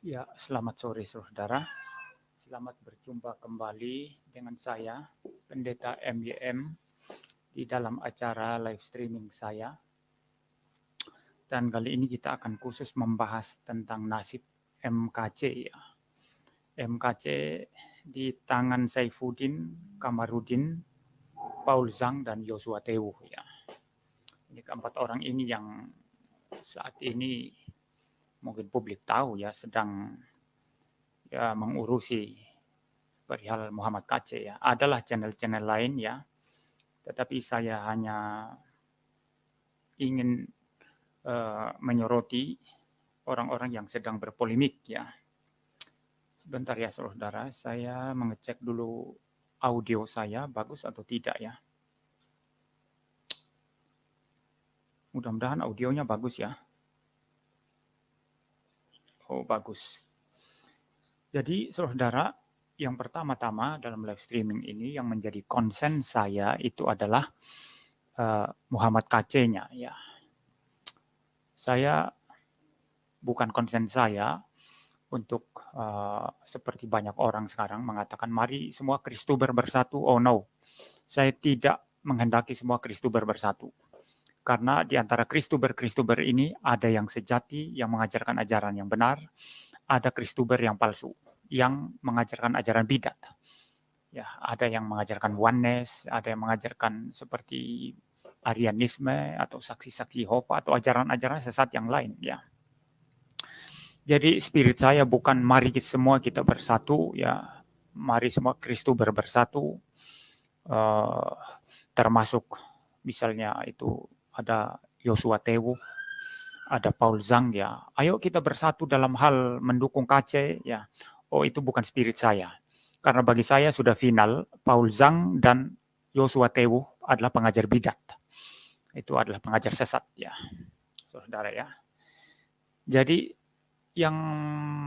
Ya, selamat sore saudara. Selamat berjumpa kembali dengan saya, Pendeta MYM, di dalam acara live streaming saya. Dan kali ini kita akan khusus membahas tentang nasib MKC ya. MKC di tangan Saifuddin, Kamarudin, Paul Zhang, dan Joshua Tewuh ya. Ini keempat orang ini yang saat ini mungkin publik tahu ya sedang mengurusi perihal Muhammad KC ya. Adalah channel-channel lain ya, tetapi saya hanya ingin menyoroti orang-orang yang sedang berpolemik ya. Sebentar ya saudara, saya mengecek dulu audio saya bagus atau tidak ya. Mudah-mudahan audionya bagus ya. Oh bagus. Jadi saudara, yang pertama-tama dalam live streaming ini yang menjadi konsen saya itu adalah Muhammad KC-nya ya. Saya bukan konsen saya untuk seperti banyak orang sekarang mengatakan mari semua Kristuber bersatu. Oh no, saya tidak menghendaki semua Kristuber bersatu. Karena di antara Kristuber ini ada yang sejati, yang mengajarkan ajaran yang benar, ada Kristuber yang palsu, yang mengajarkan ajaran bidat. Ya, ada yang mengajarkan oneness, ada yang mengajarkan seperti Arianisme atau saksi-saksi Yehova atau ajaran-ajaran sesat yang lain ya. Jadi spirit saya bukan mari semua kita bersatu ya, mari semua Kristuber bersatu, termasuk misalnya itu ada Joshua Tewuh, ada Paul Zhang ya. Ayo kita bersatu dalam hal mendukung KC ya. Oh itu bukan spirit saya. Karena bagi saya sudah final Paul Zhang dan Joshua Tewuh adalah pengajar bidat. Itu adalah pengajar sesat ya. Saudara ya. Jadi yang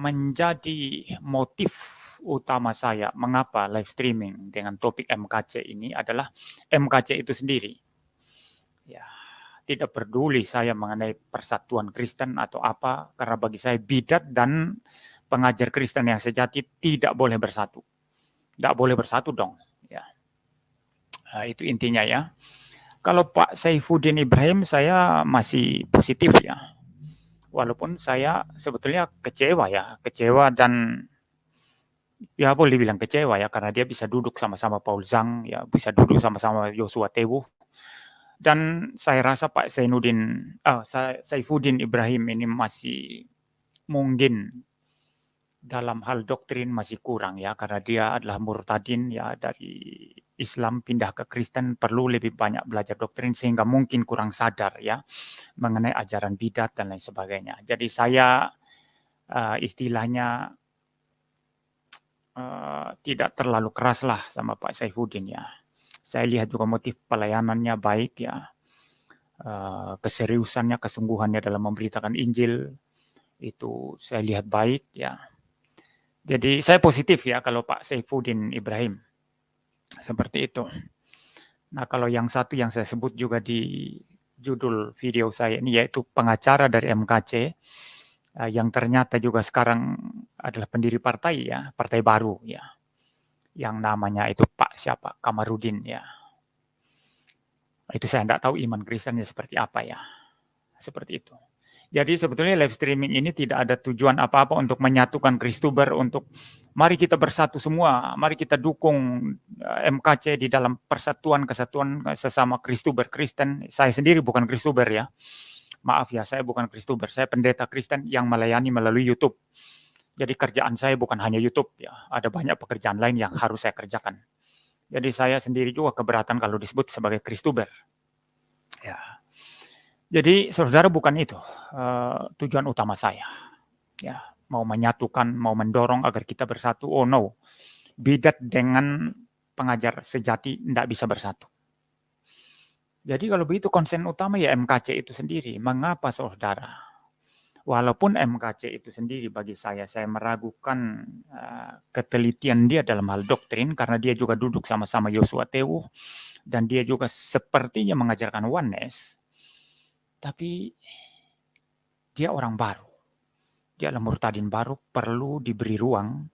menjadi motif utama saya mengapa live streaming dengan topik MKC ini adalah MKC itu sendiri. Ya, tidak peduli saya mengenai persatuan Kristen atau apa, karena bagi saya bidat dan pengajar Kristen yang sejati tidak boleh bersatu. Tidak boleh bersatu dong. Ya. Nah, itu intinya ya. Kalau Pak Saifuddin Ibrahim saya masih positif ya. Walaupun saya sebetulnya kecewa dan ya boleh dibilang kecewa ya karena dia bisa duduk sama-sama Paul Zhang, ya bisa duduk sama-sama Joshua Tewuh. Dan saya rasa Pak Saifuddin Ibrahim ini masih mungkin dalam hal doktrin masih kurang ya karena dia adalah murtadin ya dari Islam pindah ke Kristen, perlu lebih banyak belajar doktrin sehingga mungkin kurang sadar ya mengenai ajaran bidat dan lain sebagainya. Jadi saya istilahnya tidak terlalu keras lah sama Pak Saifuddin ya. Saya lihat juga motif pelayanannya baik ya, keseriusannya, kesungguhannya dalam memberitakan Injil itu saya lihat baik ya. Jadi saya positif ya kalau Pak Saifuddin Ibrahim seperti itu. Nah kalau yang satu yang saya sebut juga di judul video saya ini yaitu pengacara dari MKC yang ternyata juga sekarang adalah pendiri partai ya, partai baru ya, yang namanya itu Pak siapa Kamarudin ya. Itu saya tidak tahu iman Kristennya seperti apa ya, seperti itu. Jadi sebetulnya live streaming ini tidak ada tujuan apa-apa untuk menyatukan Kristuber, untuk mari kita bersatu semua, mari kita dukung MKC di dalam persatuan kesatuan sesama Kristuber Kristen. Saya sendiri bukan Kristuber ya. Maaf ya, saya bukan Kristuber, saya pendeta Kristen yang melayani melalui YouTube. Jadi kerjaan saya bukan hanya YouTube ya, ada banyak pekerjaan lain yang harus saya kerjakan. Jadi saya sendiri juga keberatan kalau disebut sebagai Kristuber. Ya. Jadi saudara bukan itu tujuan utama saya. Ya, mau menyatukan, mau mendorong agar kita bersatu. Oh no, bidat dengan pengajar sejati tidak bisa bersatu. Jadi kalau begitu konsen utama ya MKC itu sendiri. Mengapa saudara? Walaupun MKC itu sendiri bagi saya meragukan ketelitian dia dalam hal doktrin karena dia juga duduk sama-sama Joshua Tewuh dan dia juga sepertinya mengajarkan oneness. Tapi dia orang baru. dia adalah murtadin baru, perlu diberi ruang,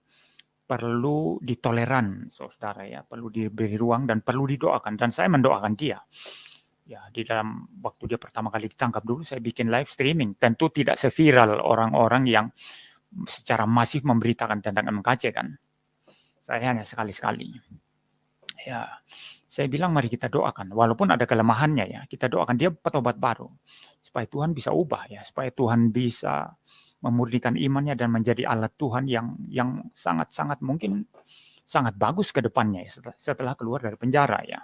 perlu ditoleran, saudara ya, perlu diberi ruang dan perlu didoakan. Dan saya mendoakan dia. Ya, di dalam waktu dia pertama kali ditangkap dulu, saya bikin live streaming. Tentu tidak seviral orang-orang yang secara masif memberitakan tentang MKC kan. Saya hanya sekali-sekali. Ya, saya bilang mari kita doakan. Walaupun ada kelemahannya ya, kita doakan dia petobat baru. Supaya Tuhan bisa ubah ya, supaya Tuhan bisa memurnikan imannya dan menjadi alat Tuhan yang sangat-sangat mungkin sangat bagus ke depannya ya, setelah keluar dari penjara ya.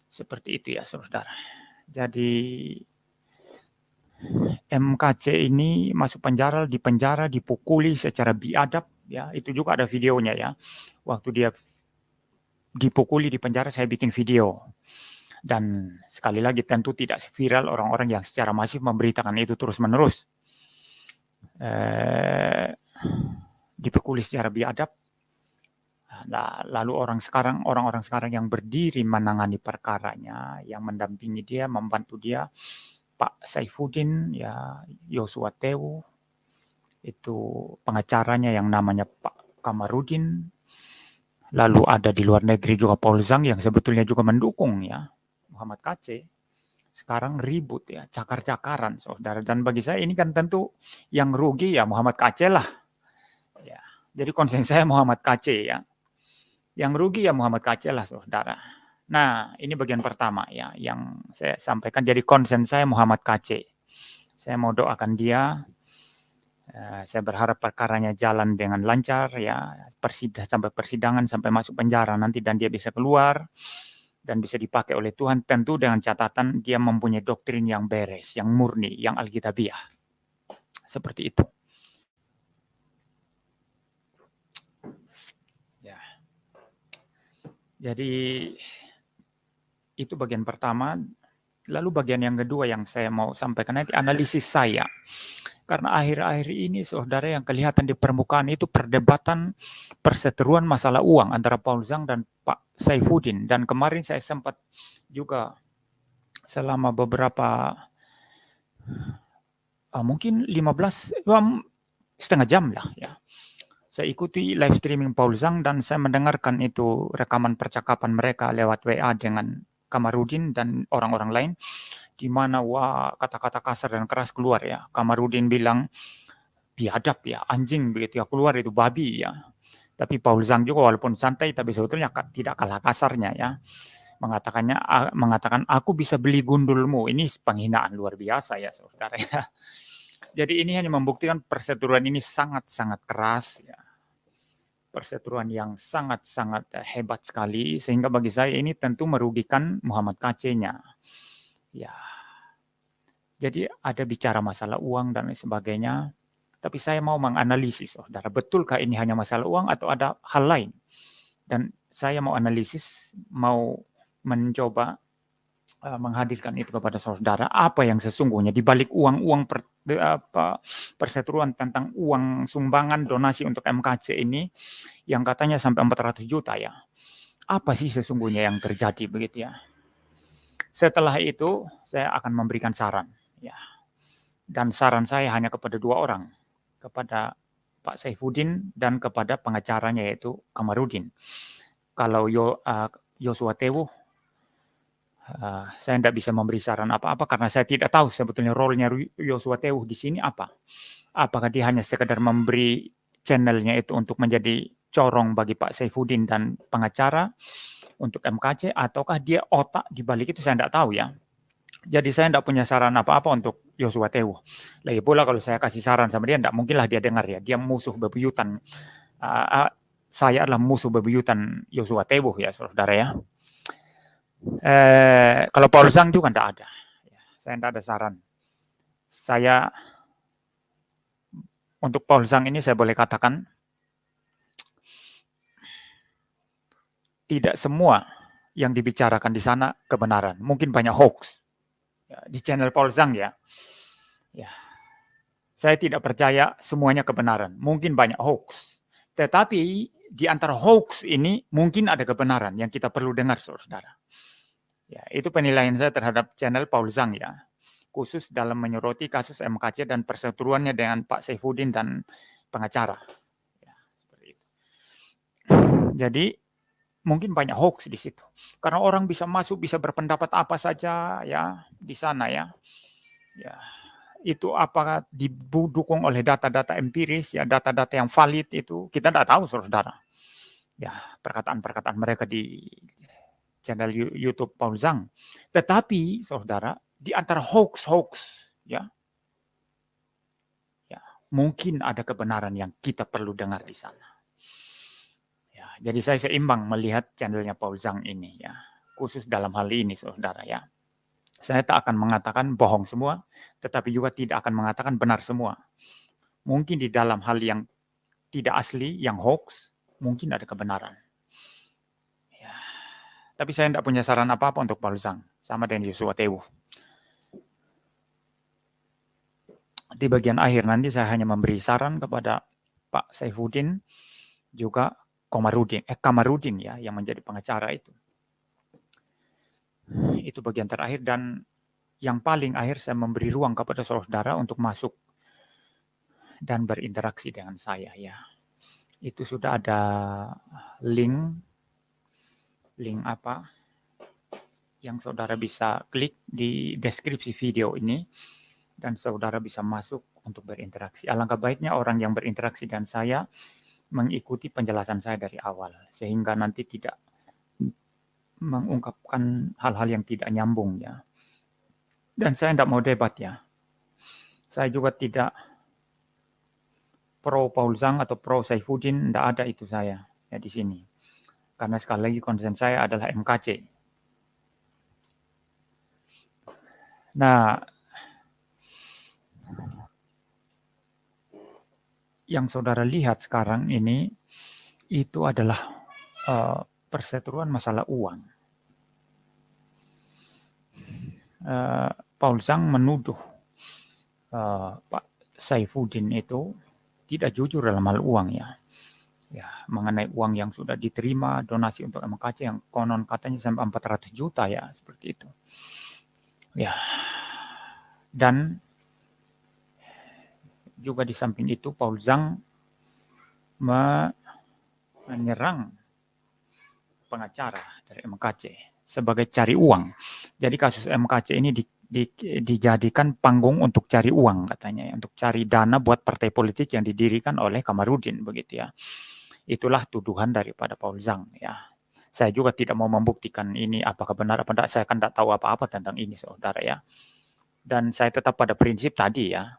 Seperti itu ya saudara. Jadi MKC ini masuk penjara, dipukuli secara biadab ya. Itu juga ada videonya ya. Waktu dia dipukuli di penjara saya bikin video. Dan sekali lagi tentu tidak viral orang-orang yang secara masif memberitakan itu terus-menerus. Dipukuli secara biadab. Lalu orang-orang sekarang yang berdiri menangani perkaranya, yang mendampingi dia, membantu dia, Pak Saifuddin, ya Yosua Tewu, itu pengacaranya yang namanya Pak Kamarudin. Lalu ada di luar negeri juga Paul Zhang yang sebetulnya juga mendukung ya Muhammad KC. Sekarang ribut ya, cakar-cakaran saudara. Dan bagi saya ini kan tentu yang rugi ya Muhammad KC lah. Ya, jadi konsen saya Muhammad KC ya. Yang rugi ya Muhammad KC lah saudara. Nah ini bagian pertama ya yang saya sampaikan. Jadi konsen saya Muhammad KC. Saya mau doakan dia. Saya berharap perkaranya jalan dengan lancar ya, sampai persidangan, sampai masuk penjara nanti dan dia bisa keluar dan bisa dipakai oleh Tuhan, tentu dengan catatan dia mempunyai doktrin yang beres, yang murni, yang alkitabiah. Seperti itu. Ya. Jadi itu bagian pertama. Lalu bagian yang kedua yang saya mau sampaikan nanti analisis saya. Karena akhir-akhir ini saudara yang kelihatan di permukaan itu perdebatan perseteruan masalah uang antara Paul Zhang dan Pak Saifuddin. Dan kemarin saya sempat juga selama beberapa mungkin setengah jam lah ya. Saya ikuti live streaming Paul Zhang dan saya mendengarkan itu rekaman percakapan mereka lewat WA dengan Kamarudin dan orang-orang lain. Di mana kata-kata kasar dan keras keluar ya. Kamarudin bilang biadab ya, anjing begitu ya, keluar itu babi ya. Tapi Paul Zhang juga walaupun santai tapi sebetulnya tidak kalah kasarnya ya. Mengatakan aku bisa beli gundulmu. Ini penghinaan luar biasa ya saudara ya. Jadi ini hanya membuktikan perseteruan ini sangat-sangat keras ya. Perseteruan yang sangat-sangat hebat sekali sehingga bagi saya ini tentu merugikan Muhammad KC-nya. Ya. Jadi ada bicara masalah uang dan lain sebagainya. Tapi saya mau menganalisis, saudara, betulkah ini hanya masalah uang atau ada hal lain? Dan saya mau analisis, mau mencoba menghadirkan itu kepada saudara, apa yang sesungguhnya di balik uang-uang perseteruan tentang uang sumbangan donasi untuk MKC ini, yang katanya sampai 400 juta ya. Apa sih sesungguhnya yang terjadi begitu ya? Setelah itu saya akan memberikan saran ya. Dan saran saya hanya kepada dua orang, kepada Pak Saifuddin dan kepada pengacaranya yaitu Kamarudin. Kalau Yosua Tewu, saya tidak bisa memberi saran apa-apa karena saya tidak tahu sebetulnya role-nya Yosua Tewu di sini apa. Apakah dia hanya sekedar memberi channelnya itu untuk menjadi corong bagi Pak Saifuddin dan pengacara untuk MKC, ataukah dia otak di balik itu, saya tidak tahu ya. Jadi saya tidak punya saran apa-apa untuk Yosua Tewu. Lagi pula kalau saya kasih saran sama dia, tidak mungkinlah dia dengar ya. Dia musuh bebuyutan. Saya adalah musuh bebuyutan Yosua Tewu ya saudara ya. Kalau Paul Zhang juga tidak ada. Saya tidak ada saran. Saya untuk Paul Zhang ini saya boleh katakan tidak semua yang dibicarakan di sana kebenaran. Mungkin banyak hoax. Ya, di channel Paul Zhang ya. Saya tidak percaya semuanya kebenaran. Mungkin banyak hoax. Tetapi di antara hoax ini mungkin ada kebenaran yang kita perlu dengar saudara. Ya, itu penilaian saya terhadap channel Paul Zhang ya. khusus dalam menyoroti kasus MKC dan perseteruannya dengan Pak Saifuddin dan pengacara. Ya, seperti itu. Jadi mungkin banyak hoax di situ. Karena orang bisa masuk, bisa berpendapat apa saja ya di sana ya. Ya, itu apakah didukung oleh data-data empiris ya, data-data yang valid itu kita tidak tahu, saudara. Ya, perkataan-perkataan mereka di channel YouTube Paul Zhang. Tetapi, saudara, di antara hoax-hoax ya, mungkin ada kebenaran yang kita perlu dengar di sana. Ya, jadi saya seimbang melihat channelnya Paul Zhang ini ya, khusus dalam hal ini, saudara ya. Saya tak akan mengatakan bohong semua, tetapi juga tidak akan mengatakan benar semua. Mungkin di dalam hal yang tidak asli, yang hoax, mungkin ada kebenaran. Ya. Tapi saya tidak punya saran apa-apa untuk Paul Zhang, sama dengan Joshua Tewu. Di bagian akhir nanti saya hanya memberi saran kepada Pak Saifuddin, juga Kamarudin ya, yang menjadi pengacara itu. Itu bagian terakhir, dan yang paling akhir saya memberi ruang kepada saudara untuk masuk dan berinteraksi dengan saya ya. Itu sudah ada link apa yang saudara bisa klik di deskripsi video ini dan saudara bisa masuk untuk berinteraksi. Alangkah baiknya orang yang berinteraksi dengan saya mengikuti penjelasan saya dari awal sehingga nanti tidak mengungkapkan hal-hal yang tidak nyambung ya. Dan saya tidak mau debat ya. Saya juga tidak pro Paul Zhang atau pro Saifuddin, tidak ada itu saya ya di sini. Karena sekali lagi konsen saya adalah MKC. Nah, yang saudara lihat sekarang ini itu adalah perseteruan masalah uang. Paul Zhang menuduh Pak Saifuddin itu tidak jujur dalam hal uang ya. Ya, mengenai uang yang sudah diterima donasi untuk MKC yang konon katanya sampai 400 juta ya, seperti itu. Ya. Dan juga di samping itu Paul Zhang menyerang pengacara dari MKC sebagai cari uang. Jadi kasus MKC ini dijadikan panggung untuk cari uang katanya, untuk cari dana buat partai politik yang didirikan oleh Kamarudin begitu ya. Itulah tuduhan daripada Paul Zhang ya. Saya juga tidak mau membuktikan ini apakah benar apa tidak, saya kan tidak tahu apa-apa tentang ini saudara ya. Dan saya tetap pada prinsip tadi ya.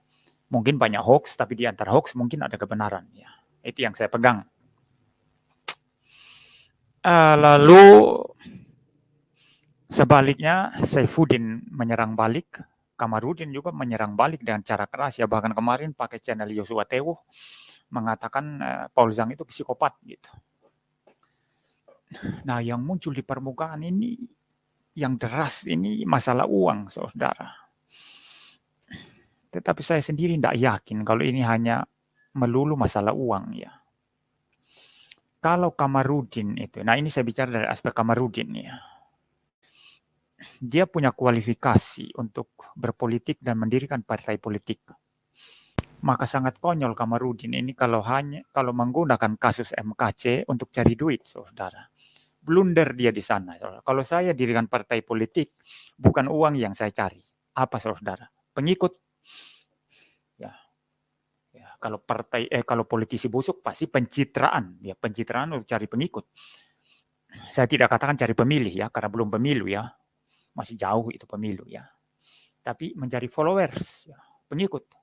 Mungkin banyak hoax, tapi di antara hoax mungkin ada kebenaran ya. Itu yang saya pegang. Lalu sebaliknya Saifuddin menyerang balik, Kamarudin juga menyerang balik dengan cara keras ya, bahkan kemarin pakai channel Joshua Tewu mengatakan Paul Zhang itu psikopat gitu. Nah, yang muncul di permukaan ini yang deras ini masalah uang, saudara. Tetapi saya sendiri tidak yakin kalau ini hanya melulu masalah uang ya. Kalau Kamarudin itu, nah ini saya bicara dari aspek Kamarudin ya. Dia punya kualifikasi untuk berpolitik dan mendirikan partai politik. Maka sangat konyol Kamarudin ini kalau menggunakan kasus MKC untuk cari duit, saudara. Blunder dia di sana. Saudara. Kalau saya dirikan partai politik, bukan uang yang saya cari. Apa, saudara? Pengikut. Ya. Kalau politisi busuk pasti pencitraan. Ya, pencitraan untuk cari pengikut. Saya tidak katakan cari pemilih ya, karena belum pemilu ya. Masih jauh itu pemilu ya. Tapi mencari followers, ya, pengikut.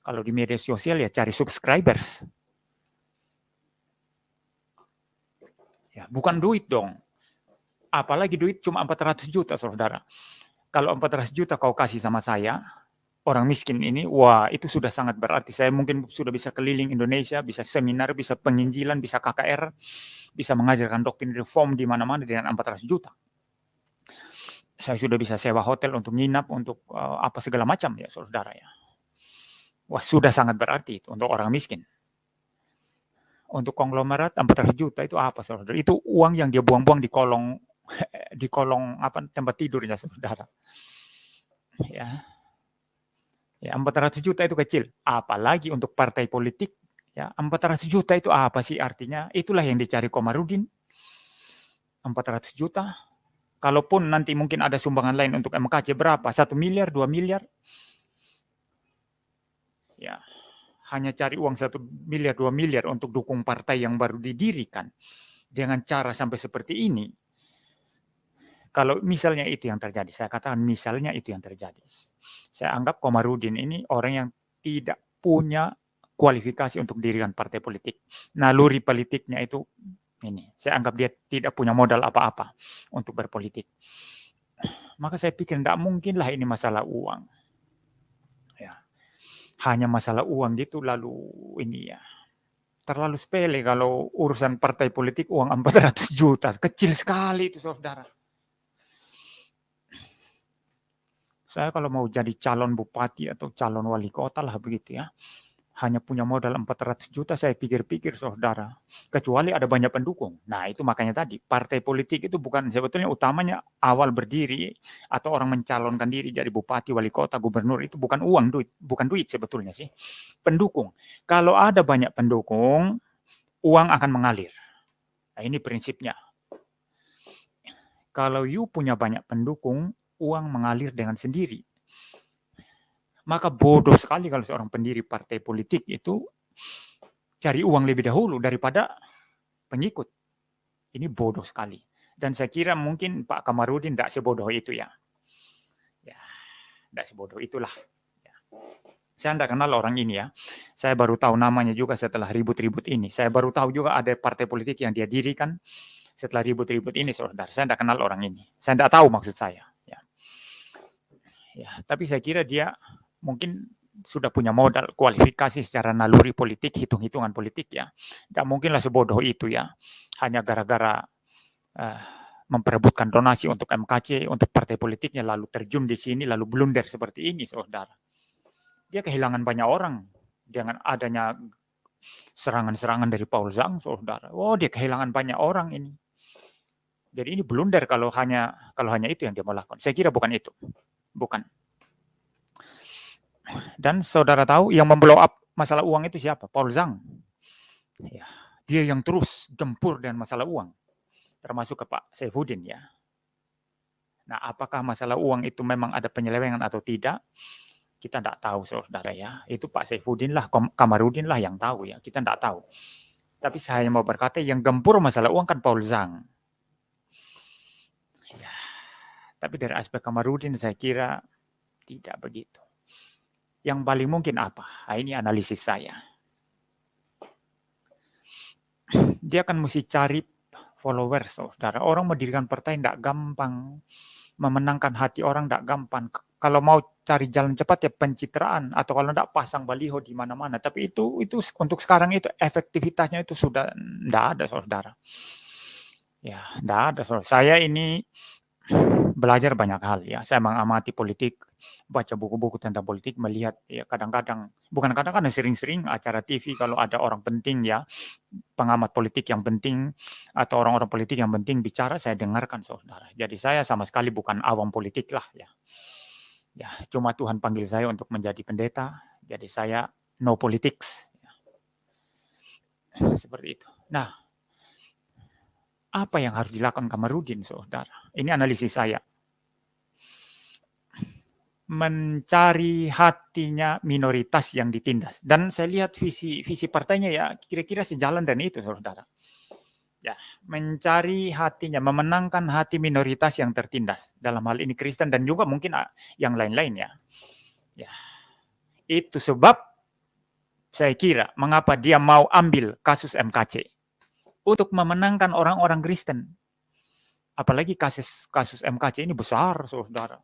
Kalau di media sosial ya cari subscribers. Ya, bukan duit dong. Apalagi duit cuma 400 juta, saudara. Kalau 400 juta kau kasih sama saya, orang miskin ini, wah itu sudah sangat berarti. Saya mungkin sudah bisa keliling Indonesia, bisa seminar, bisa penginjilan, bisa KKR, bisa mengajarkan doktrin reform di mana-mana dengan 400 juta. Saya sudah bisa sewa hotel untuk nginap, untuk apa segala macam ya, saudara ya. Wah, sudah sangat berarti itu untuk orang miskin. Untuk konglomerat 400 juta itu apa, saudara? Itu uang yang dia buang-buang di kolong tempat tidurnya, saudara. Ya. Ya, 400 juta itu kecil, apalagi untuk partai politik. Ya, 400 juta itu apa sih artinya? Itulah yang dicari Komarudin. 400 juta. Kalaupun nanti mungkin ada sumbangan lain untuk MKC berapa? 1 miliar, 2 miliar. Ya, hanya cari uang 1 miliar, 2 miliar untuk dukung partai yang baru didirikan. Dengan cara sampai seperti ini. Kalau misalnya itu yang terjadi, saya katakan misalnya itu yang terjadi. Saya anggap Komarudin ini orang yang tidak punya kualifikasi untuk dirikan partai politik. Naluri politiknya itu ini. Saya anggap dia tidak punya modal apa-apa untuk berpolitik. Maka saya pikir tidak mungkinlah ini masalah uang. Ya. Hanya masalah uang gitu lalu ini ya. Terlalu sepele kalau urusan partai politik uang 400 juta. Kecil sekali itu saudara. Saya kalau mau jadi calon bupati atau calon wali kota lah begitu ya. Hanya punya modal 400 juta saya pikir-pikir saudara. Kecuali ada banyak pendukung. Nah itu makanya tadi partai politik itu bukan sebetulnya utamanya awal berdiri atau orang mencalonkan diri jadi bupati, wali kota, gubernur itu bukan uang duit. Bukan duit sebetulnya sih. Pendukung. Kalau ada banyak pendukung uang akan mengalir. Nah ini prinsipnya. Kalau you punya banyak pendukung uang mengalir dengan sendiri. Maka bodoh sekali kalau seorang pendiri partai politik itu cari uang lebih dahulu daripada pengikut. Ini bodoh sekali. Dan saya kira mungkin Pak Kamarudin tidak sebodoh itu ya. Ya, tidak sebodoh itulah. Ya. Saya tidak kenal orang ini ya. Saya baru tahu namanya juga setelah ribut-ribut ini. Saya baru tahu juga ada partai politik yang dia dirikan setelah ribut-ribut ini, saudara. Saya tidak kenal orang ini. Saya tidak tahu maksud saya. Ya, tapi saya kira dia mungkin sudah punya modal kualifikasi secara naluri politik, hitung-hitungan politik ya. Tidak mungkinlah sebodoh itu ya. Hanya gara-gara memperebutkan donasi untuk MKC, untuk partai politiknya, lalu terjun di sini, lalu blunder seperti ini, saudara. Dia kehilangan banyak orang dengan adanya serangan-serangan dari Paul Zhang, saudara. Oh, dia kehilangan banyak orang ini. Jadi ini blunder kalau hanya itu yang dia mau lakukan. Saya kira bukan itu. Bukan. Dan saudara tahu yang memblow up masalah uang itu siapa? Paul Zhang. Ya, dia yang terus gempur dengan masalah uang. Termasuk ke Pak Saifuddin ya. Nah, apakah masalah uang itu memang ada penyelewengan atau tidak? Kita tidak tahu saudara ya. Itu Pak Saifuddin lah, Kamarudin lah yang tahu ya. Kita tidak tahu. Tapi saya mau berkata yang gempur masalah uang kan Paul Zhang. Ya. Tapi dari aspek Kamarudin saya kira tidak begitu. Yang paling mungkin apa? Nah, ini analisis saya. Dia akan mesti cari followers, saudara. Orang mendirikan partai tidak gampang. Memenangkan hati orang tidak gampang. Kalau mau cari jalan cepat ya pencitraan. Atau kalau tidak pasang baliho di mana-mana. Tapi itu untuk sekarang itu efektivitasnya itu sudah tidak ada, saudara. Ya, tidak ada, saudara. Saya ini belajar banyak hal ya. Saya mengamati politik, baca buku-buku tentang politik, melihat ya kadang-kadang, bukan kadang-kadang sering-sering acara TV kalau ada orang penting ya, pengamat politik yang penting atau orang-orang politik yang penting bicara, saya dengarkan saudara. Jadi saya sama sekali bukan awam politik lah ya. Ya, cuma Tuhan panggil saya untuk menjadi pendeta, jadi saya no politics. Seperti itu. Nah, apa yang harus dilakukan Kamarudin, saudara? Ini analisis saya. Mencari hatinya minoritas yang ditindas. Dan saya lihat visi partainya ya kira-kira sejalan dan itu, saudara. Ya, mencari hatinya, memenangkan hati minoritas yang tertindas. Dalam hal ini Kristen dan juga mungkin yang lain-lain ya. Ya. Itu sebab saya kira mengapa dia mau ambil kasus MKC. Untuk memenangkan orang-orang Kristen. Apalagi kasus MKC ini besar, saudara.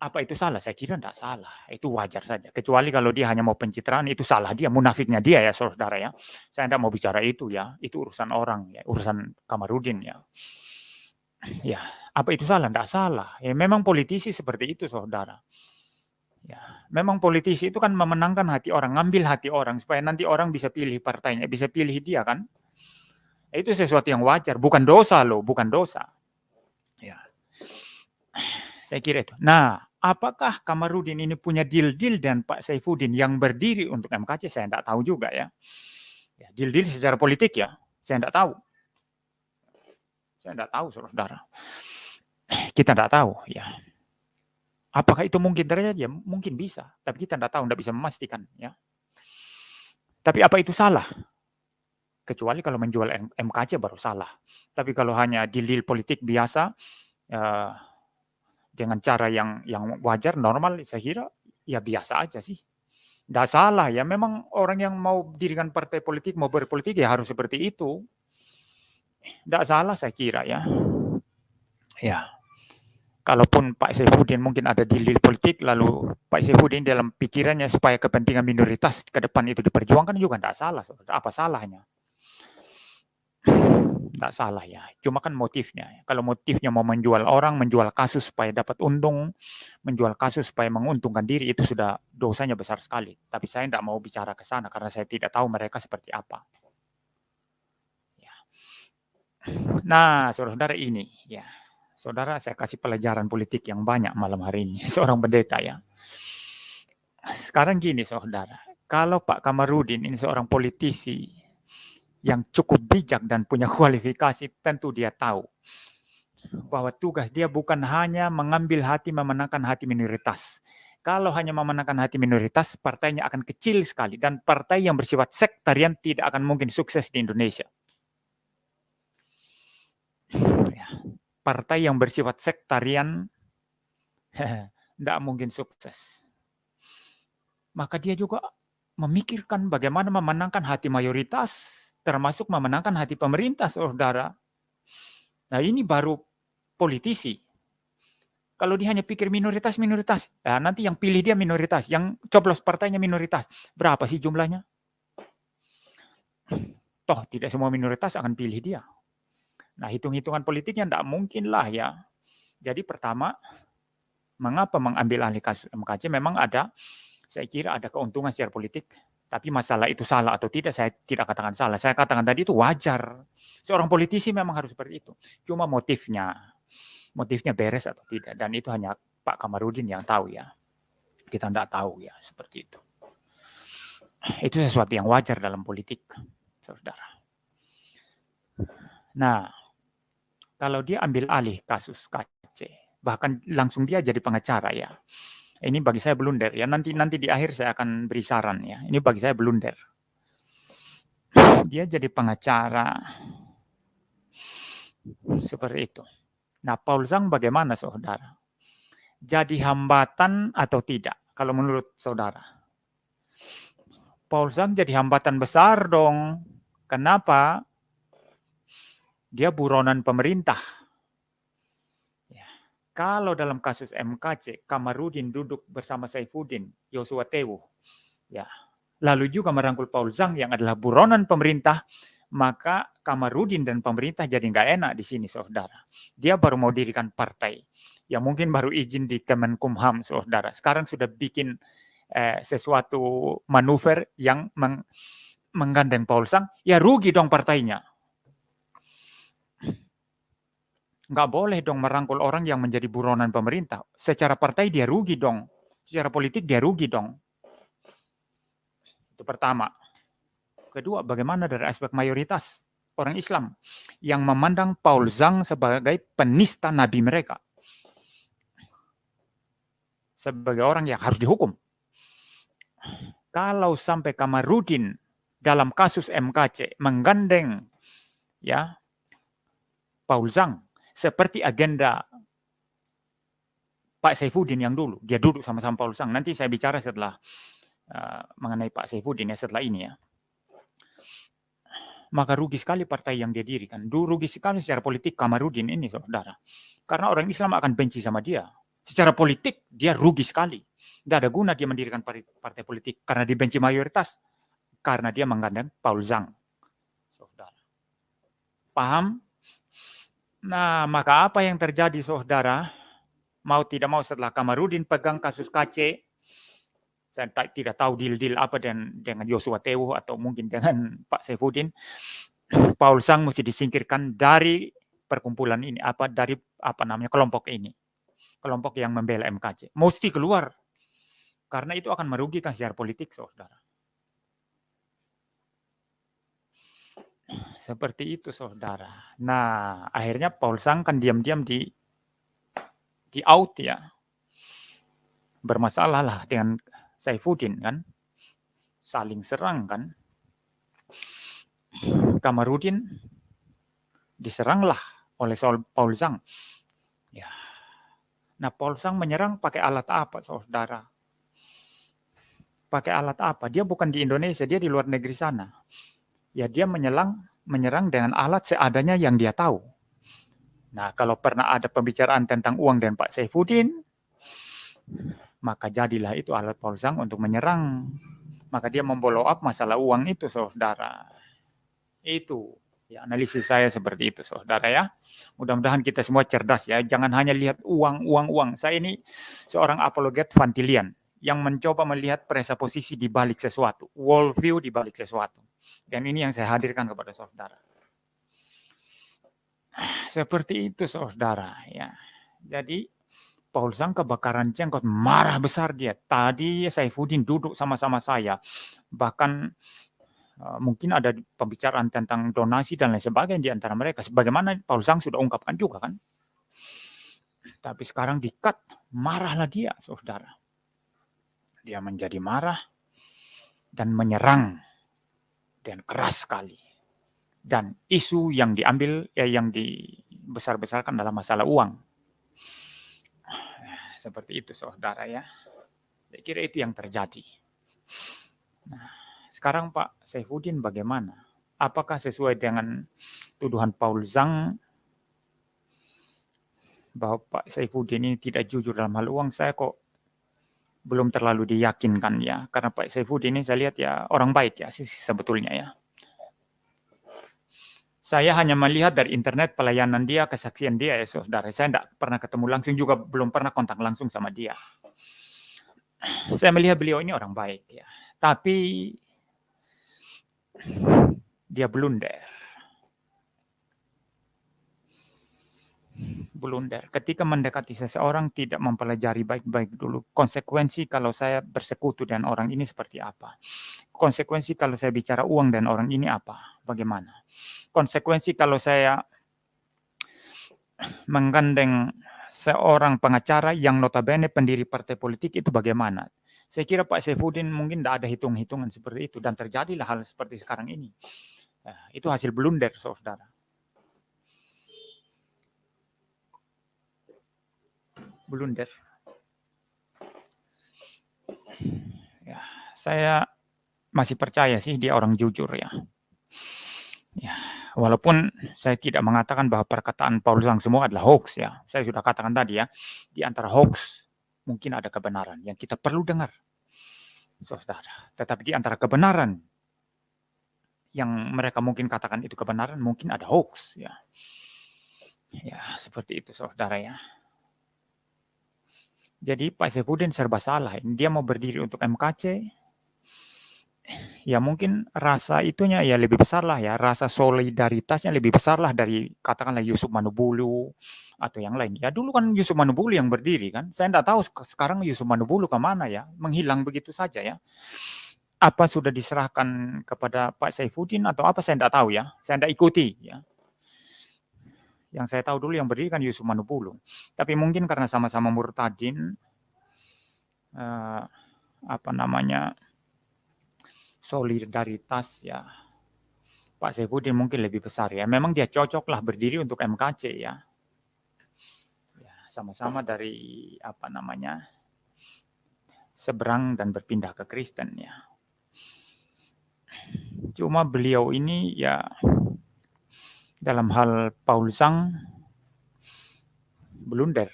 Apa itu salah? Saya kira tidak salah. Itu wajar saja. Kecuali kalau dia hanya mau pencitraan, itu salah dia, munafiknya dia ya, saudara ya. Saya tidak mau bicara itu ya. Itu urusan orang ya, urusan Kamarudin ya. Ya, apa itu salah? Tidak salah. Ya, memang politisi seperti itu, saudara. Ya, memang politisi itu kan memenangkan hati orang, ngambil hati orang supaya nanti orang bisa pilih partainya, bisa pilih dia kan. Itu sesuatu yang wajar, bukan dosa loh, bukan dosa. Ya. Saya kira itu. Nah, apakah Kamarudin ini punya deal-deal dengan Pak Saifuddin yang berdiri untuk MKC? Saya tidak tahu juga ya. Deal-deal secara politik ya, saya tidak tahu. Saya tidak tahu, saudara. Kita tidak tahu ya. Apakah itu mungkin terjadi? Ya, mungkin bisa, tapi kita tidak tahu, tidak bisa memastikan ya. Tapi apa itu salah? Kecuali kalau menjual MKC baru salah. Tapi kalau hanya deal-deal politik biasa dengan cara yang wajar, normal, saya kira ya biasa aja sih. Tidak salah ya. Memang orang yang mau dirikan partai politik, mau berpolitik ya harus seperti itu. Tidak salah saya kira ya. Ya. Kalaupun Pak Saifuddin mungkin ada deal politik, lalu Pak Saifuddin dalam pikirannya supaya kepentingan minoritas ke depan itu diperjuangkan juga tidak salah. Apa salahnya? Tidak salah ya. Cuma kan motifnya. Kalau motifnya mau menjual orang, menjual kasus supaya dapat untung, menjual kasus supaya menguntungkan diri, itu sudah dosanya besar sekali. Tapi saya tidak mau bicara ke sana karena saya tidak tahu mereka seperti apa. Ya. Nah, saudara-saudara ini ya. Saudara, saya kasih pelajaran politik yang banyak malam hari ini. Seorang pendeta ya. Sekarang gini saudara, kalau Pak Kamarudin ini seorang politisi yang cukup bijak dan punya kualifikasi, tentu dia tahu bahwa tugas dia bukan hanya mengambil hati, memenangkan hati minoritas. Kalau hanya memenangkan hati minoritas, partainya akan kecil sekali. Dan partai yang bersifat sektarian tidak akan mungkin sukses di Indonesia. Partai yang bersifat sektarian tidak mungkin sukses. Maka dia juga memikirkan bagaimana memenangkan hati mayoritas, termasuk memenangkan hati pemerintah, saudara. Nah ini baru politisi. Kalau dia hanya pikir minoritas, ya nanti yang pilih dia minoritas, yang coblos partainya minoritas. Berapa sih jumlahnya? Toh tidak semua minoritas akan pilih dia. Nah, hitung-hitungan politiknya tidak mungkin lah ya. Jadi pertama, mengapa mengambil alih kasus MKC? Memang ada, saya kira ada keuntungan secara politik. Tapi masalah itu salah atau tidak, saya tidak katakan salah. Saya katakan tadi itu wajar. Seorang politisi memang harus seperti itu. Cuma motifnya beres atau tidak. Dan itu hanya Pak Kamarudin yang tahu ya. Kita tidak tahu ya, seperti itu. Itu sesuatu yang wajar dalam politik, saudara. Nah, kalau dia ambil alih kasus KC, bahkan langsung dia jadi pengacara ya. Ini bagi saya blunder ya. Nanti di akhir saya akan beri saran ya. Ini bagi saya blunder. Dia jadi pengacara seperti itu. Nah, Paul Zhang bagaimana saudara? Jadi hambatan atau tidak? Kalau menurut saudara? Paul Zhang jadi hambatan besar dong. Kenapa? Dia buronan pemerintah. Ya. Kalau dalam kasus MKC, Kamarudin duduk bersama Saifuddin, Yosua Tewu, ya. Lalu juga merangkul Paul Zhang yang adalah buronan pemerintah, maka Kamarudin dan pemerintah jadi nggak enak di sini, saudara. Dia baru mau dirikan partai, ya mungkin baru izin di Kemenkumham, saudara. Sekarang sudah bikin sesuatu manuver yang menggandeng Paul Zhang, ya rugi dong partainya. Nggak boleh dong merangkul orang yang menjadi buronan pemerintah. Secara partai dia rugi dong. Secara politik dia rugi dong. Itu pertama. Kedua, bagaimana dari aspek mayoritas orang Islam yang memandang Paul Zhang sebagai penista nabi mereka. Sebagai orang yang harus dihukum. Kalau sampai Kamarudin dalam kasus MKC menggandeng ya Paul Zhang seperti agenda Pak Saifuddin yang dulu, dia duduk sama-sama Paul Zhang. Nanti saya bicara setelah mengenai Pak Saifuddin ya setelah ini ya. Maka rugi sekali partai yang dia dirikan. Rugi sekali secara politik Kamarudin ini, saudara. Karena orang Islam akan benci sama dia. Secara politik dia rugi sekali. Tidak ada guna dia mendirikan partai politik karena dibenci mayoritas. Karena dia menggandeng Paul Zhang, saudara. Paham? Nah, maka apa yang terjadi, saudara? Mau tidak mau setelah Kamarudin pegang kasus KC, saya tidak tahu deal apa dengan Yosua Tewu atau mungkin dengan Pak Saifuddin, Paul Zhang mesti disingkirkan dari perkumpulan ini, dari kelompok ini. kelompok yang membela MKC. Mesti keluar. Karena itu akan merugikan secara politik, saudara. Seperti itu, saudara. Nah, akhirnya Paul Sang kan diam-diam di out ya. Bermasalah lah dengan Saifuddin kan. Saling serang kan. Kamarudin diseranglah oleh Paul Sang. Ya. Nah, Paul Sang menyerang pakai alat apa, saudara? Pakai alat apa? Dia bukan di Indonesia, dia di luar negeri sana. Ya dia menyerang dengan alat seadanya yang dia tahu. Nah, kalau pernah ada pembicaraan tentang uang dan Pak Saifuddin, maka jadilah itu alat Paul Sang untuk menyerang. Maka dia memblow up masalah uang itu, saudara. Itu ya analisis saya seperti itu, saudara ya. Mudah-mudahan kita semua cerdas ya. Jangan hanya lihat uang. Saya ini seorang apologet Van Tillian yang mencoba melihat presupposisi di balik sesuatu, worldview di balik sesuatu. Dan ini yang saya hadirkan kepada saudara. Seperti itu, saudara ya. Jadi Paul Sang kebakaran jenggot, marah besar dia. Tadi Saifuddin duduk sama-sama saya. Bahkan mungkin ada pembicaraan tentang donasi dan lain sebagainya di antara mereka. Sebagaimana Paul Sang sudah ungkapkan juga kan. Tapi sekarang di-cut, marahlah dia, saudara. Dia menjadi marah dan menyerang dan keras sekali. Dan isu yang diambil, yang dibesar-besarkan dalam masalah uang. Seperti itu, saudara ya. Saya kira itu yang terjadi. Nah, sekarang Pak Saifuddin bagaimana? Apakah sesuai dengan tuduhan Paul Sang bahwa Pak Saifuddin ini tidak jujur dalam hal uang? Saya kok belum terlalu diyakinkan ya. Karena Pak Saifuddin ini saya lihat ya orang baik ya sebetulnya ya. Saya hanya melihat dari internet pelayanan dia, kesaksian dia ya saudara. Saya tidak pernah ketemu langsung, juga belum pernah kontak langsung sama dia. Saya melihat beliau ini orang baik ya. Tapi dia blunder. Ketika mendekati seseorang tidak mempelajari baik-baik dulu. Konsekuensi kalau saya bersekutu dengan orang ini seperti apa? Konsekuensi kalau saya bicara uang dan orang ini apa? Bagaimana? Konsekuensi kalau saya menggandeng seorang pengacara yang notabene pendiri partai politik itu bagaimana? Saya kira Pak Saifuddin mungkin tidak ada hitung-hitungan seperti itu dan terjadilah hal seperti sekarang ini. Nah, itu hasil blunder, saudara. Blunder. Ya, saya masih percaya sih dia orang jujur ya. Ya, walaupun saya tidak mengatakan bahwa perkataan Paul Sang semua adalah hoax ya. Saya sudah katakan tadi ya, di antara hoax mungkin ada kebenaran yang kita perlu dengar, saudara. Tetapi di antara kebenaran yang mereka mungkin katakan itu kebenaran, mungkin ada hoax ya. Ya, seperti itu saudara ya. Jadi Pak Saifuddin serba salah. Dia mau berdiri untuk MKC, ya mungkin rasa itunya ya lebih besar lah ya, rasa solidaritasnya lebih besar lah dari katakanlah Yusuf Manubulu atau yang lain. Ya dulu kan Yusuf Manubulu yang berdiri kan, saya tidak tahu sekarang Yusuf Manubulu kemana ya, menghilang begitu saja ya. Apa sudah diserahkan kepada Pak Saifuddin atau apa saya tidak tahu ya, saya tidak ikuti ya. Yang saya tahu dulu yang berdiri kan Yusuf Manubulu, tapi mungkin karena sama-sama murtadin, solidaritas ya Pak Saifuddin mungkin lebih besar ya. Memang dia cocoklah berdiri untuk MKC ya. Ya sama-sama dari seberang dan berpindah ke Kristen ya. Cuma beliau ini ya dalam hal Paul Sang blunder.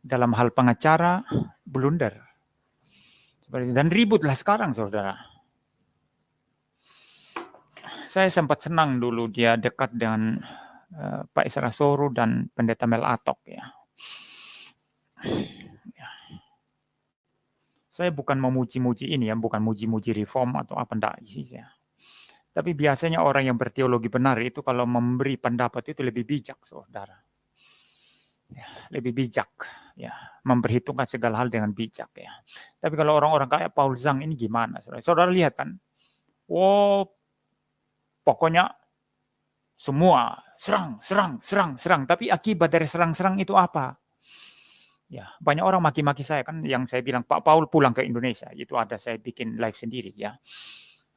Dalam hal pengacara blunder. Dan ributlah sekarang saudara. Saya sempat senang dulu dia dekat dengan Pak Isra Soru dan Pendeta Mel Atok ya. Saya bukan memuji-muji ini ya, bukan muji-muji reform atau apa enggak sih ya. Tapi biasanya orang yang berteologi benar itu kalau memberi pendapat itu lebih bijak, saudara. Ya, lebih bijak. Ya, memperhitungkan segala hal dengan bijak ya. Tapi kalau orang-orang kayak Paul Zhang ini gimana? Saudara lihat kan? Oh, pokoknya semua serang, serang, serang, serang. Tapi akibat dari serang-serang itu apa? Ya, banyak orang maki-maki saya kan, yang saya bilang Pak Paul pulang ke Indonesia. Itu ada saya bikin live sendiri ya.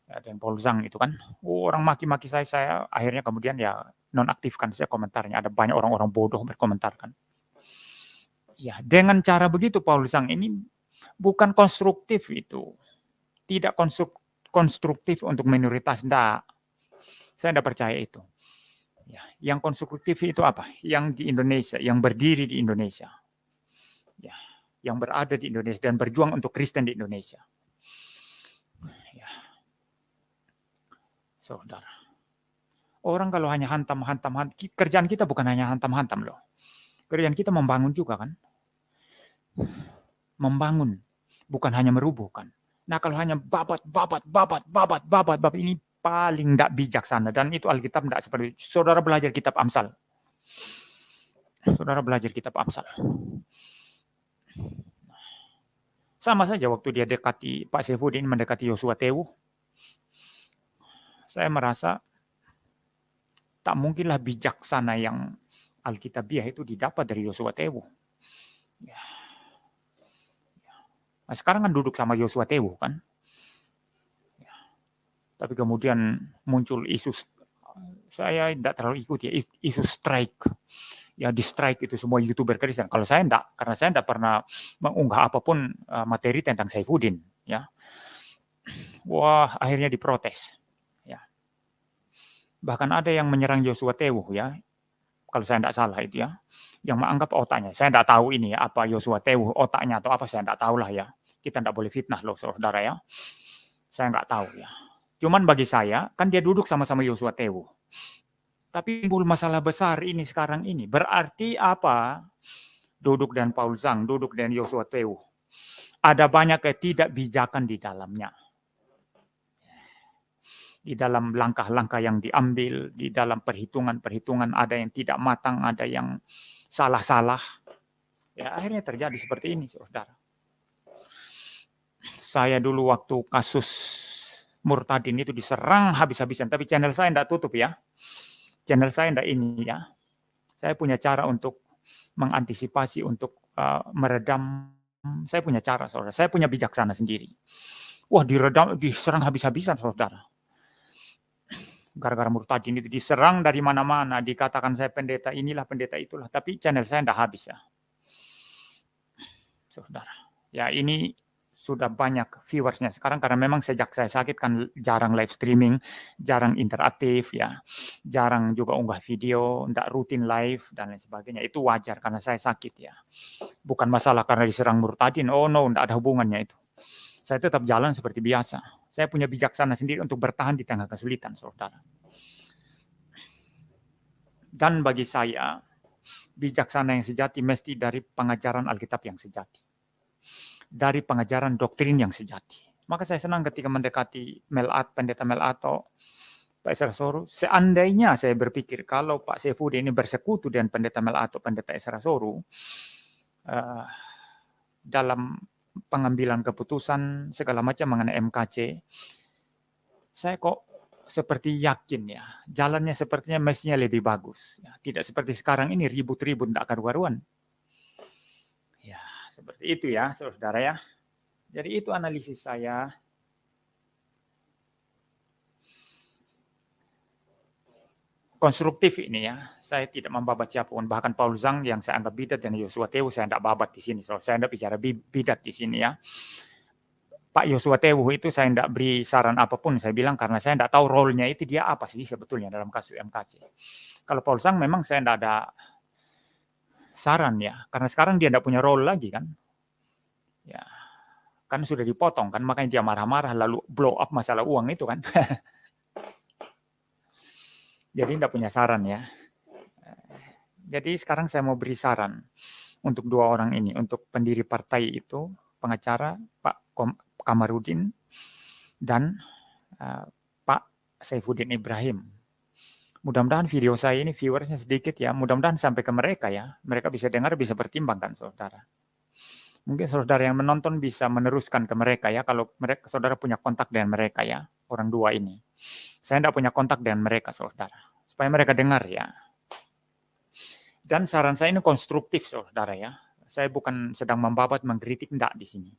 Ada yang Paul Zhang itu kan. Oh, orang maki-maki saya akhirnya kemudian ya nonaktifkan saya komentarnya. Ada banyak orang-orang bodoh berkomentar kan. Ya, dengan cara begitu Paul Zhang ini bukan konstruktif itu. Tidak konstruktif untuk minoritas. Enggak. Saya tidak percaya itu. Ya, yang konstruktif itu apa? Yang di Indonesia, yang berdiri di Indonesia. Ya, yang berada di Indonesia dan berjuang untuk Kristen di Indonesia. Ya. Saudara. Orang kalau hanya hantam-hantam, kerjaan kita bukan hanya hantam-hantam loh. Kerjaan kita membangun juga kan. Membangun, bukan hanya merubuhkan. Nah kalau hanya babat ini paling tidak bijaksana, dan itu Alkitab tidak seperti itu. Saudara belajar kitab Amsal. Saudara belajar kitab Amsal. Sama saja waktu dia dekati Pak Saifuddin mendekati Yosua Tewu. Saya merasa tak mungkinlah bijaksana yang Alkitabiah itu didapat dari Yosua Tewu. Ya. Nah, sekarang kan duduk sama Yosua Tewu kan. Ya. Tapi kemudian muncul isu, saya tidak terlalu ikut ya, isu strike. Ya di strike itu semua YouTuber Kristen. Kalau saya enggak, karena saya enggak pernah mengunggah apapun materi tentang Saifuddin. Ya. Wah, akhirnya diprotes. Ya. Bahkan ada yang menyerang Yosua Tewu ya. Kalau saya tidak salah itu ya. Yang menganggap otaknya. Saya tidak tahu ini ya, apa Yosua Tewu otaknya atau apa, saya tidak tahu lah ya. Kita tidak boleh fitnah loh saudara ya. Saya nggak tahu ya. Cuman bagi saya, kan dia duduk sama-sama Yosua Tewu. Tapi timbul masalah besar ini sekarang ini. Berarti apa? Duduk dan Paul Zhang, duduk dan Yosua Tewu. Ada banyak ketidakbijakan di dalamnya. Di dalam langkah-langkah yang diambil, di dalam perhitungan-perhitungan ada yang tidak matang, ada yang salah-salah. Ya akhirnya terjadi seperti ini saudara. Saya dulu waktu kasus Murtadin itu diserang habis-habisan, tapi channel saya tidak tutup ya. Channel saya tidak ini ya. Saya punya cara untuk mengantisipasi, untuk meredam. Saya punya cara, saudara. Saya punya bijaksana sendiri. Wah, diserang habis-habisan, saudara. Gara-gara Murtadin itu diserang dari mana-mana, dikatakan saya pendeta inilah, pendeta itulah. Tapi channel saya tidak habis ya. Saudara. Ya ini sudah banyak viewersnya sekarang karena memang sejak saya sakit kan jarang live streaming, jarang interaktif ya, jarang juga unggah video, tidak rutin live dan lain sebagainya. Itu wajar karena saya sakit ya. Bukan masalah karena diserang Murtadin, oh no, tidak ada hubungannya itu. Saya tetap jalan seperti biasa. Saya punya bijaksana sendiri untuk bertahan di tengah kesulitan, saudara. Dan bagi saya, bijaksana yang sejati mesti dari pengajaran Alkitab yang sejati. Dari pengajaran doktrin yang sejati. Maka saya senang ketika mendekati pendeta Melato, Pak Esra Soru, seandainya saya berpikir kalau Pak Saifuddin ini bersekutu dengan pendeta Melato, pendeta Esra Soru, dalam pengambilan keputusan segala macam mengenai MKC, saya kok seperti yakin ya, jalannya sepertinya mestinya lebih bagus. Ya, tidak seperti sekarang ini ribut-ribut, tidak karu-karuan. Ya, seperti itu ya, saudara ya. Jadi itu analisis saya. Konstruktif ini ya, saya tidak membabat siapapun. Bahkan Paul Zhang yang saya anggap bidat dan Yosua Tewu saya tidak babat di sini. Saya tidak bicara bidat di sini ya. Pak Yosua Tewu itu saya tidak beri saran apapun. Saya bilang karena saya tidak tahu role-nya itu dia apa sih sebetulnya dalam kasus MKC. Kalau Paul Zhang memang saya tidak ada saran ya. Karena sekarang dia tidak punya role lagi kan. Ya, kan sudah dipotong kan. Makanya dia marah-marah lalu blow up masalah uang itu kan. Jadi tidak punya saran ya. Jadi sekarang saya mau beri saran untuk dua orang ini, untuk pendiri partai itu, pengacara Pak Kamarudin dan Pak Saifuddin Ibrahim. Mudah-mudahan video saya ini viewersnya sedikit ya, mudah-mudahan sampai ke mereka ya. Mereka bisa dengar, bisa pertimbangkan saudara. Mungkin saudara yang menonton bisa meneruskan ke mereka ya, kalau mereka saudara punya kontak dengan mereka ya, orang dua ini. Saya tidak punya kontak dengan mereka saudara, supaya mereka dengar ya. Dan saran saya ini konstruktif saudara ya. Saya bukan sedang membabat mengkritik, enggak di sini.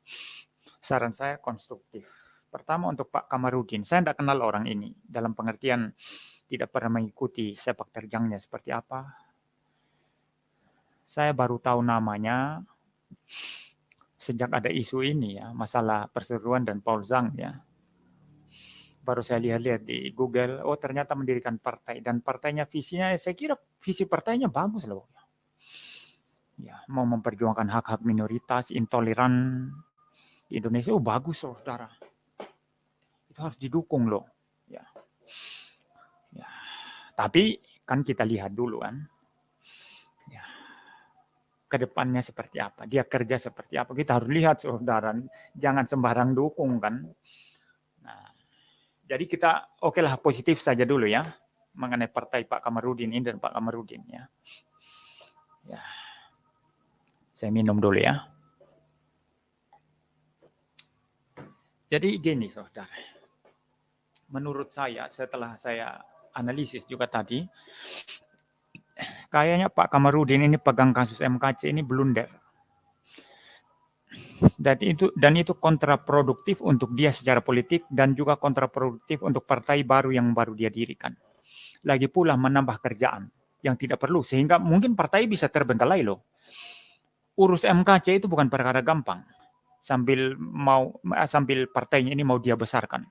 Saran saya konstruktif. Pertama untuk Pak Kamarudin, saya tidak kenal orang ini dalam pengertian tidak pernah mengikuti sepak terjangnya seperti apa. Saya baru tahu namanya sejak ada isu ini ya, masalah perseteruan dan Paul Zhang ya. Baru saya lihat-lihat di Google, oh ternyata mendirikan partai dan partainya visinya, saya kira visi partainya bagus loh. Ya, mau memperjuangkan hak-hak minoritas, intoleran di Indonesia, oh bagus saudara. Itu harus didukung loh. Ya. Ya. Tapi kan kita lihat dulu kan, ya, ke depannya seperti apa, dia kerja seperti apa, kita harus lihat saudara, jangan sembarang dukung kan. Nah, jadi kita oke lah positif saja dulu ya mengenai partai Pak Kamarudin ini dan Pak Kamarudin ya. Ya. Saya minum dulu ya. Jadi gini saudara, menurut saya setelah saya analisis juga tadi, kayaknya Pak Kamarudin ini pegang kasus MKC ini blunder. Dan itu kontraproduktif untuk dia secara politik dan juga kontraproduktif untuk partai baru yang baru dia dirikan. Lagi pula menambah kerjaan yang tidak perlu sehingga mungkin partai bisa terbengkalai loh. Urus MKC itu bukan perkara gampang. Sambil partainya ini mau dia besarkan.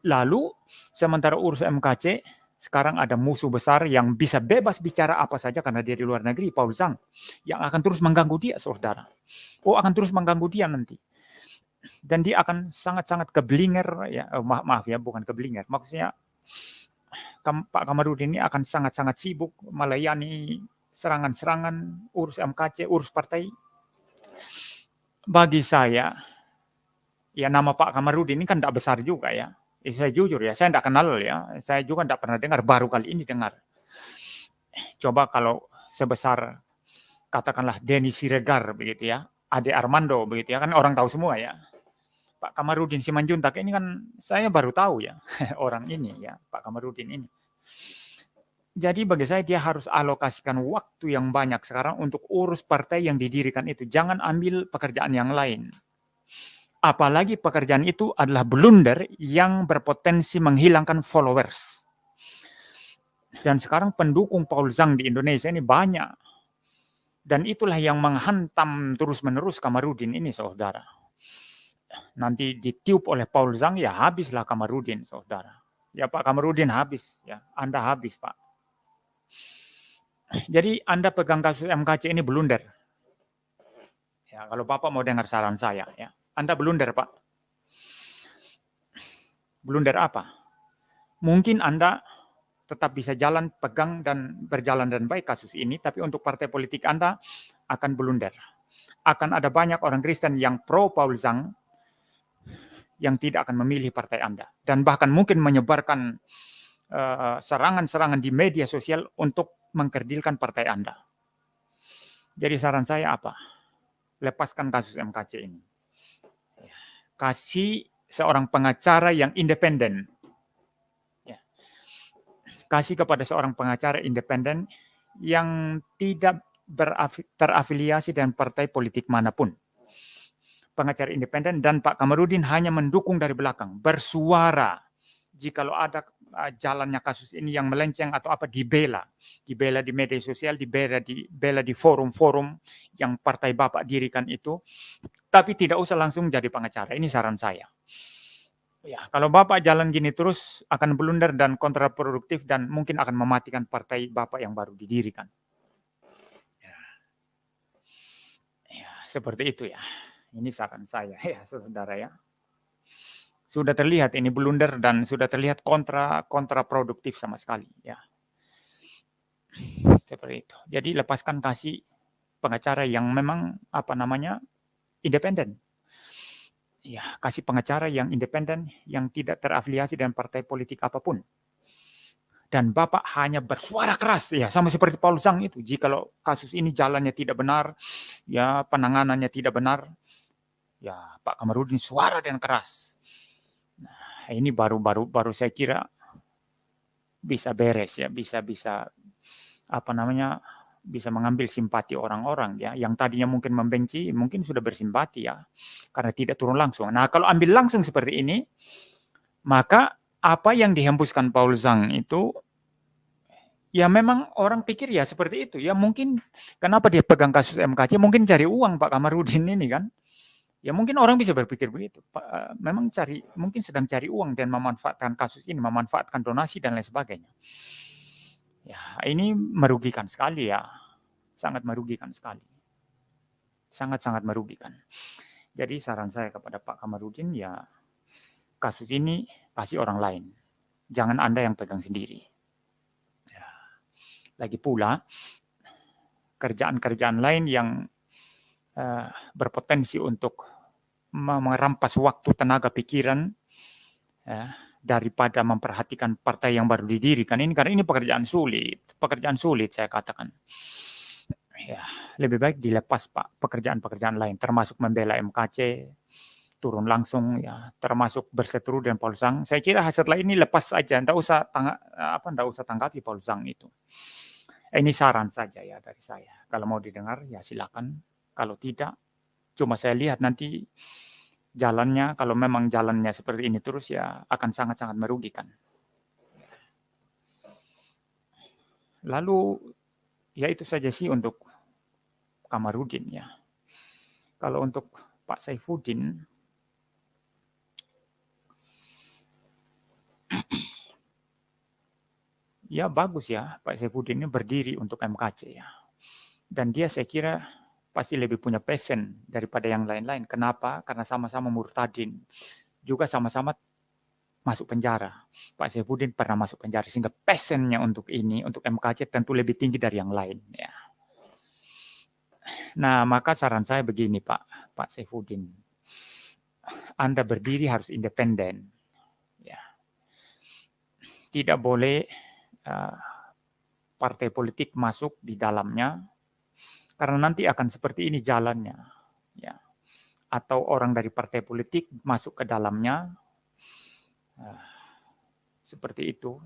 Lalu sementara urus MKC sekarang ada musuh besar yang bisa bebas bicara apa saja karena dia di luar negeri, Paul Zhang, yang akan terus mengganggu dia, saudara. Oh, akan terus mengganggu dia nanti. Dan dia akan sangat-sangat keblinger, ya, maaf ya, bukan keblinger. Maksudnya Pak Kamarudin ini akan sangat-sangat sibuk melayani serangan-serangan, urus MKC, urus partai. Bagi saya, ya nama Pak Kamarudin ini kan tidak besar juga ya. Saya jujur ya, saya tidak kenal ya. Saya juga tidak pernah dengar, baru kali ini dengar. Coba kalau sebesar katakanlah Denny Siregar begitu ya, Ade Armando begitu ya, kan orang tahu semua ya. Pak Kamarudin Simanjuntak ini kan saya baru tahu ya orang ini ya, Pak Kamarudin ini. Jadi bagi saya dia harus alokasikan waktu yang banyak sekarang untuk urus partai yang didirikan itu. Jangan ambil pekerjaan yang lain. Apalagi pekerjaan itu adalah blunder yang berpotensi menghilangkan followers. Dan sekarang pendukung Paul Zhang di Indonesia ini banyak. Dan itulah yang menghantam terus-menerus Kamarudin ini, saudara. Nanti ditiup oleh Paul Zhang, ya habislah Kamarudin, saudara. Ya Pak Kamarudin habis, ya Anda habis Pak. Jadi Anda pegang kasus MKC ini blunder. Ya, kalau Bapak mau dengar saran saya, ya Anda blunder Pak. Blunder apa? Mungkin Anda tetap bisa jalan, pegang dan berjalan dan baik kasus ini, tapi untuk partai politik Anda akan blunder. Akan ada banyak orang Kristen yang pro Paul Zhang yang tidak akan memilih partai Anda. Dan bahkan mungkin menyebarkan serangan-serangan di media sosial untuk mengkerdilkan partai Anda. Jadi saran saya apa? Lepaskan kasus MKC ini. Kasih seorang pengacara yang independen. Kasih kepada seorang pengacara independen yang tidak terafiliasi dengan partai politik manapun. Pengacara independen dan Pak Kamarudin hanya mendukung dari belakang, bersuara. Jikalau ada jalannya kasus ini yang melenceng atau apa, dibela di media sosial, dibela di forum-forum yang partai Bapak dirikan itu, tapi tidak usah langsung jadi pengacara. Ini saran saya. Ya, kalau Bapak jalan gini terus akan blunder dan kontraproduktif dan mungkin akan mematikan partai Bapak yang baru didirikan. Ya, seperti itu ya. Ini saran saya ya, saudara ya. Sudah terlihat ini blunder dan sudah terlihat kontraproduktif sama sekali ya. Seperti itu. Jadi lepaskan, kasih pengacara yang memang independen. Ya, kasih pengacara yang independen yang tidak terafiliasi dengan partai politik apapun. dan Bapak hanya bersuara keras, ya sama seperti Paul Zhang itu. Jikalau kasus ini jalannya tidak benar, ya penanganannya tidak benar, ya Pak Kamarudin suara dengan keras. Nah, ini baru saya kira bisa beres ya, bisa apa namanya, bisa mengambil simpati orang-orang ya, yang tadinya mungkin membenci, mungkin sudah bersimpati ya, karena tidak turun langsung. Nah, kalau ambil langsung seperti ini, maka apa yang dihembuskan Paul Zhang itu, ya memang orang pikir ya seperti itu. Ya mungkin kenapa dia pegang kasus MKC, mungkin cari uang Pak Kamarudin ini kan. Ya mungkin orang bisa berpikir begitu. Memang mungkin sedang cari uang dan memanfaatkan kasus ini, memanfaatkan donasi dan lain sebagainya. Ya, ini merugikan sekali ya. Sangat merugikan sekali. Sangat-sangat merugikan. Jadi saran saya kepada Pak Kamarudin, ya kasus ini pasti orang lain. Jangan Anda yang pegang sendiri. Ya. Lagi pula, kerjaan-kerjaan lain yang berpotensi untuk merampas waktu, tenaga, pikiran, ya, daripada memperhatikan partai yang baru didirikan ini, karena ini pekerjaan sulit saya katakan. Ya, lebih baik dilepas Pak pekerjaan-pekerjaan lain, termasuk membela MKC, turun langsung ya, termasuk berseteru dengan Paul Zhang. Saya kira setelah ini lepas saja, enggak usah tanggapi Paul Zhang itu. Ini saran saja ya dari saya. Kalau mau didengar ya silakan. Kalau tidak, cuma saya lihat nanti jalannya, kalau memang jalannya seperti ini terus ya akan sangat-sangat merugikan. Lalu ya itu saja sih untuk Kamarudin ya. Kalau untuk Pak Saifuddin, ya bagus ya Pak Saifuddin ini berdiri untuk MKC ya. Dan dia saya kira pasti lebih punya passion daripada yang lain-lain. Kenapa? Karena sama-sama murtadin. Juga sama-sama masuk penjara. Pak Saifuddin pernah masuk penjara, sehingga passionnya untuk ini, untuk MKC tentu lebih tinggi dari yang lain. Ya. Nah, maka saran saya begini Pak Saifuddin. Anda berdiri harus independen. Ya. Tidak boleh partai politik masuk di dalamnya, karena nanti akan seperti ini jalannya. Ya. Atau orang dari partai politik masuk ke dalamnya, seperti itu.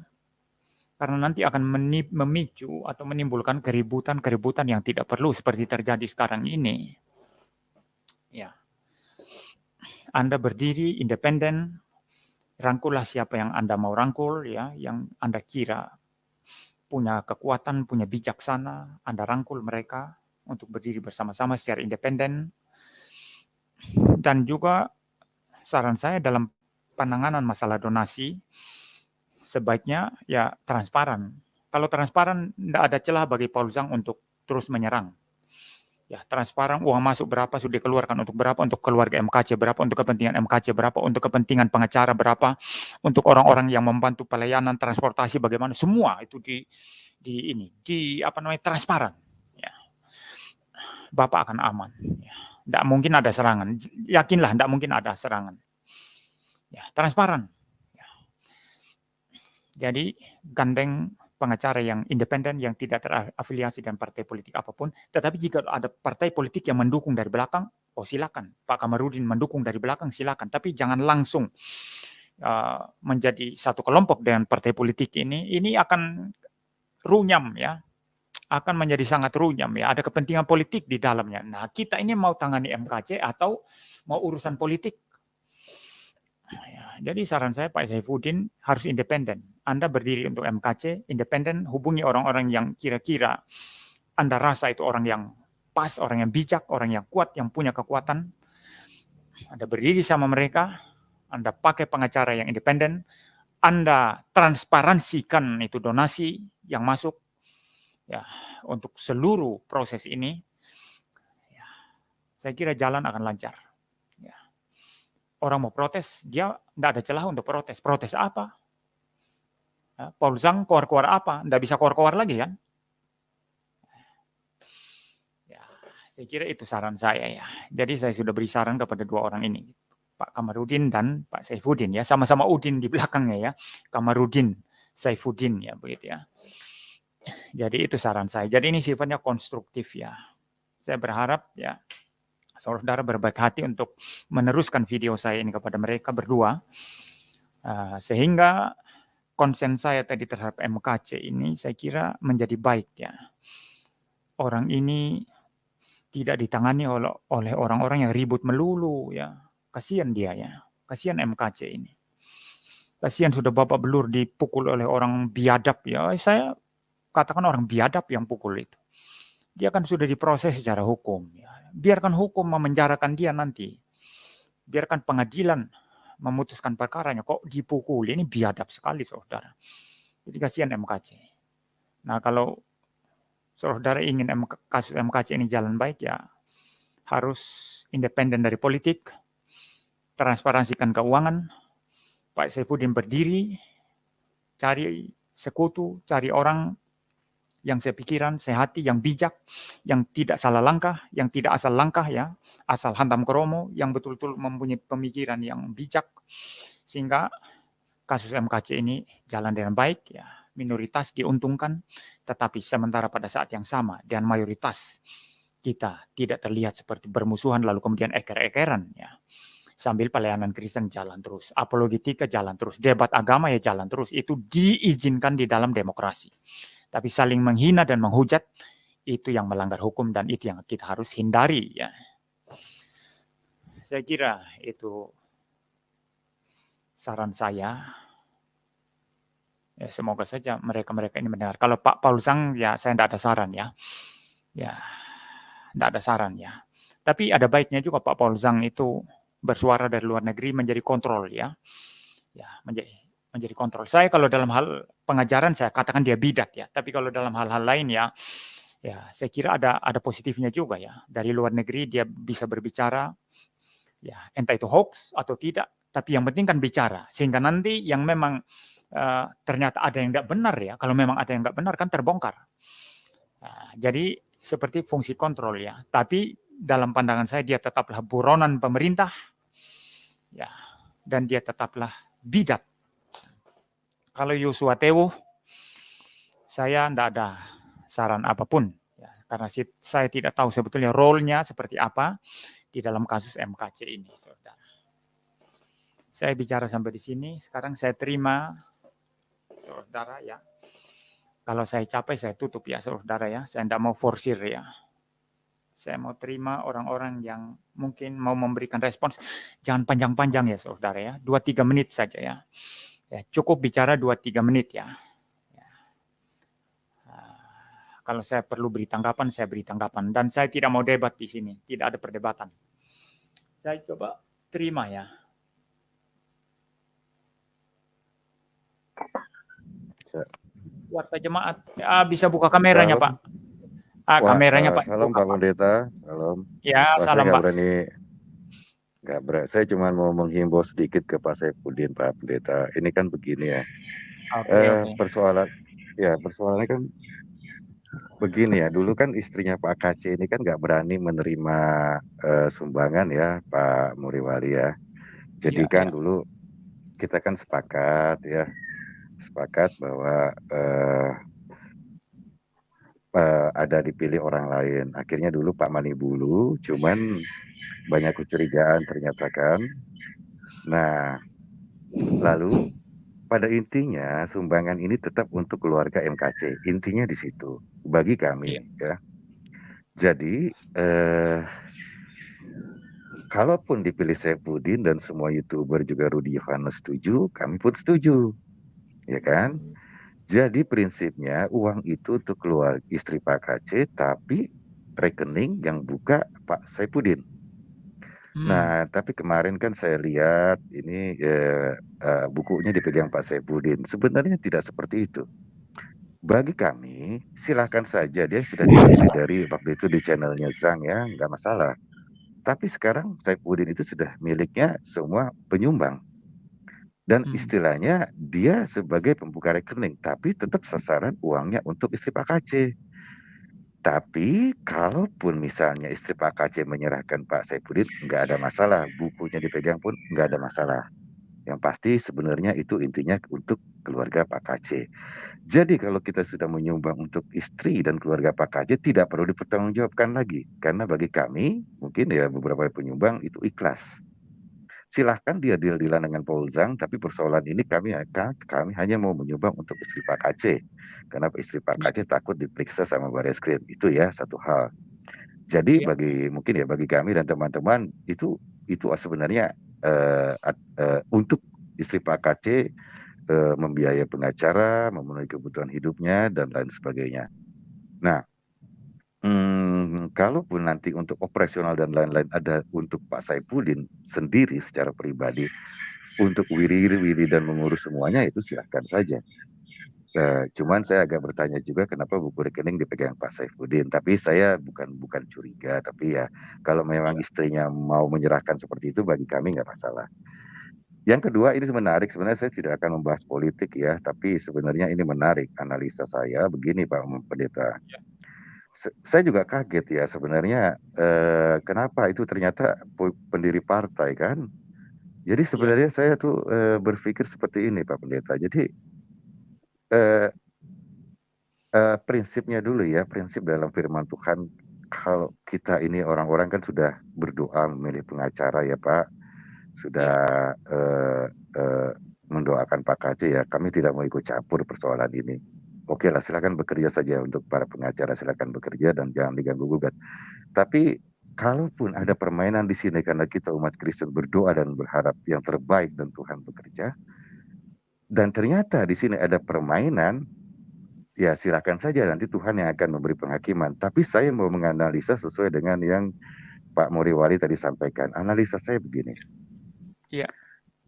Karena nanti akan memicu atau menimbulkan keributan yang tidak perlu seperti terjadi sekarang ini. Ya. Anda berdiri independen, rangkullah siapa yang Anda mau rangkul, ya, yang Anda kira punya kekuatan, punya bijaksana, Anda rangkul mereka untuk berdiri bersama-sama secara independen. Dan juga saran saya dalam penanganan masalah donasi, sebaiknya ya transparan. Kalau transparan, tidak ada celah bagi Paul Zhang untuk terus menyerang. Ya, transparan, uang masuk berapa, sudah dikeluarkan untuk berapa, untuk keluarga MKC berapa, untuk kepentingan MKC berapa, untuk kepentingan pengacara berapa, untuk orang-orang yang membantu pelayanan transportasi bagaimana, semua itu transparan. Ya. Bapak akan aman. Ya. Tidak mungkin ada serangan. Yakinlah, tidak mungkin ada serangan. Ya, transparan. Ya. Jadi gandeng pengacara yang independen, yang tidak terafiliasi dengan partai politik apapun. Tetapi jika ada partai politik yang mendukung dari belakang, oh silakan. Pak Kamarudin mendukung dari belakang, silakan. Tapi jangan langsung menjadi satu kelompok dengan partai politik ini. Ini akan runyam ya. Akan menjadi sangat runyam ya. Ada kepentingan politik di dalamnya. Nah, kita ini mau tangani MKC atau mau urusan politik? Jadi saran saya Pak Saifuddin harus independen. Anda berdiri untuk MKC, independen, hubungi orang-orang yang kira-kira Anda rasa itu orang yang pas, orang yang bijak, orang yang kuat, yang punya kekuatan. Anda berdiri sama mereka, Anda pakai pengacara yang independen, Anda transparansikan itu donasi yang masuk ya untuk seluruh proses ini. Ya, saya kira jalan akan lancar. Orang mau protes, dia tidak ada celah untuk protes. Protes apa? Paul Zhang keluar-keluar apa? Tidak bisa keluar-keluar lagi kan? Ya, saya kira itu saran saya ya. Jadi saya sudah beri saran kepada dua orang ini, Pak Kamarudin dan Pak Saifuddin ya, sama-sama Udin di belakangnya ya. Kamarudin Saifuddin ya begitu ya. Jadi itu saran saya. Jadi ini sifatnya konstruktif ya. Saya berharap ya saudara berbaik hati untuk meneruskan video saya ini kepada mereka berdua sehingga konsen saya tadi terhadap MKC ini saya kira menjadi baik ya. Orang ini tidak ditangani oleh orang-orang yang ribut melulu ya. Kasihan dia ya. Kasihan MKC ini. Kasihan sudah babak belur dipukul oleh orang biadab ya. Saya katakan orang biadab yang pukul itu. Dia kan sudah diproses secara hukum. Ya. Biarkan hukum memenjarakan dia nanti. Biarkan pengadilan memutuskan perkaranya. Kok dipukul? Ini biadab sekali, saudara. Jadi kasihan MKC. Nah, kalau saudara ingin kasus MKC ini jalan baik, ya harus independen dari politik, transparansikan keuangan, Pak Saifuddin berdiri, cari sekutu, cari orang yang sepikiran, sehati, yang bijak, yang tidak salah langkah, yang tidak asal langkah ya, asal hantam kromo, yang betul-betul mempunyai pemikiran yang bijak, sehingga kasus MKC ini jalan dengan baik ya, minoritas diuntungkan, tetapi sementara pada saat yang sama dan mayoritas kita tidak terlihat seperti bermusuhan lalu kemudian eker-ekeran ya. Sambil pelayanan Kristen jalan terus, apologetika jalan terus, debat agama ya jalan terus, itu diizinkan di dalam demokrasi. Tapi saling menghina dan menghujat itu yang melanggar hukum dan itu yang kita harus hindari ya. Saya kira itu saran saya. Ya, semoga saja mereka-mereka ini mendengar. Kalau Pak Paul Sang ya saya tidak ada saran ya. Ya, tidak ada saran ya. Tapi ada baiknya juga Pak Paul Zhang itu bersuara dari luar negeri menjadi kontrol ya. Ya, menjadi kontrol. Saya kalau dalam hal pengajaran saya katakan dia bidat ya. Tapi kalau dalam hal-hal lain ya saya kira ada positifnya juga ya. Dari luar negeri dia bisa berbicara ya, entah itu hoax atau tidak, tapi yang penting kan bicara. Sehingga nanti yang memang ternyata ada yang tidak benar ya. Kalau memang ada yang tidak benar kan terbongkar. Jadi seperti fungsi kontrol ya. Tapi dalam pandangan saya dia tetaplah buronan pemerintah ya, dan dia tetaplah bidat. Kalau Yosua Tewo, saya tidak ada saran apapun ya, karena saya tidak tahu sebetulnya role-nya seperti apa di dalam kasus MKC ini, saudara. Saya bicara sampai di sini. Sekarang saya terima, saudara ya. Kalau saya capek saya tutup ya, saudara ya. Saya tidak mau forsir ya. Saya mau terima orang-orang yang mungkin mau memberikan respons. Jangan panjang-panjang ya saudara ya. 2-3 menit saja ya. Cukup bicara 2-3 menit ya. Kalau saya perlu beri tanggapan, saya beri tanggapan. Dan saya tidak mau debat di sini. Tidak ada perdebatan. Saya coba terima ya. Warta jemaat. Bisa buka kameranya Pak. Kameranya Pak. Salam Pak Pendeta, salam. Ya, salam Pak. Nggak berani. Saya cuma mau menghimbau sedikit ke Pak Saifuddin, Pak Pendeta. Ini kan begini ya. Okay. Persoalannya kan begini ya. Dulu kan istrinya Pak KC ini kan nggak berani menerima sumbangan ya, Pak Muriwali ya. Jadi dulu kita kan sepakat bahwa ada dipilih orang lain. Akhirnya dulu Pak Manibulu, cuman banyak kecurigaan ternyata kan. Nah, lalu pada intinya sumbangan ini tetap untuk keluarga MKC. Intinya di situ bagi kami ya. Jadi kalaupun dipilih Saifuddin dan semua YouTuber juga Rudy Yohanes setuju, kami pun setuju. Ya kan? Jadi prinsipnya uang itu untuk keluar istri Pak KC, tapi rekening yang buka Pak Saifuddin. Nah, tapi kemarin kan saya lihat ini bukunya dipegang Pak Saifuddin. Sebenarnya tidak seperti itu. Bagi kami, silahkan saja dia sudah dipilih dari waktu itu di channelnya Zhang ya, nggak masalah. Tapi sekarang Saifuddin itu sudah miliknya semua penyumbang. Dan istilahnya dia sebagai pembuka rekening, tapi tetap sasaran uangnya untuk istri Pak KC. Tapi kalaupun misalnya istri Pak KC menyerahkan Pak Saifuddin, nggak ada masalah. Bukunya dipegang pun nggak ada masalah. Yang pasti sebenarnya itu intinya untuk keluarga Pak KC. Jadi kalau kita sudah menyumbang untuk istri dan keluarga Pak KC tidak perlu dipertanggungjawabkan lagi. Karena bagi kami, mungkin ya beberapa penyumbang itu ikhlas. Silahkan dia deal-dealan dengan Paul Zhang, tapi persoalan ini kami hanya mau menyumbang untuk istri Pak KC. Karena istri Pak Ya, KC takut diperiksa sama Barreskrim. Itu ya satu hal. Jadi ya, bagi kami dan teman-teman itu sebenarnya untuk istri Pak KC membiayai pengacara, memenuhi kebutuhan hidupnya dan lain sebagainya. Nah, kalaupun nanti untuk operasional dan lain-lain ada untuk Pak Saifuddin sendiri secara pribadi untuk wiri-wiri dan mengurus semuanya itu silahkan saja. Cuman saya agak bertanya juga kenapa buku rekening dipegang Pak Saifuddin. Tapi saya bukan curiga, tapi ya kalau memang ya, istrinya mau menyerahkan seperti itu bagi kami nggak masalah. Yang kedua ini menarik, sebenarnya saya tidak akan membahas politik ya, tapi sebenarnya ini menarik analisa saya begini Pak Pendeta. ya, Saya juga kaget ya sebenarnya kenapa itu ternyata pendiri partai kan. Jadi ya, sebenarnya saya tuh berpikir seperti ini Pak Pendeta. Jadi eh, prinsipnya dulu ya, prinsip dalam firman Tuhan, kalau kita ini orang-orang kan sudah berdoa memilih pengacara ya Pak, sudah ya, eh, eh, mendoakan Pak KC ya, kami tidak mau ikut campur persoalan ini. Oke lah, silakan bekerja saja untuk para pengacara, silakan bekerja dan jangan diganggu gugat. Tapi kalaupun ada permainan di sini karena kita umat Kristen berdoa dan berharap yang terbaik dan Tuhan bekerja, dan ternyata di sini ada permainan, ya silakan saja nanti Tuhan yang akan memberi penghakiman. Tapi saya mau menganalisa sesuai dengan yang Pak Moriwali tadi sampaikan. Analisa saya begini. ya,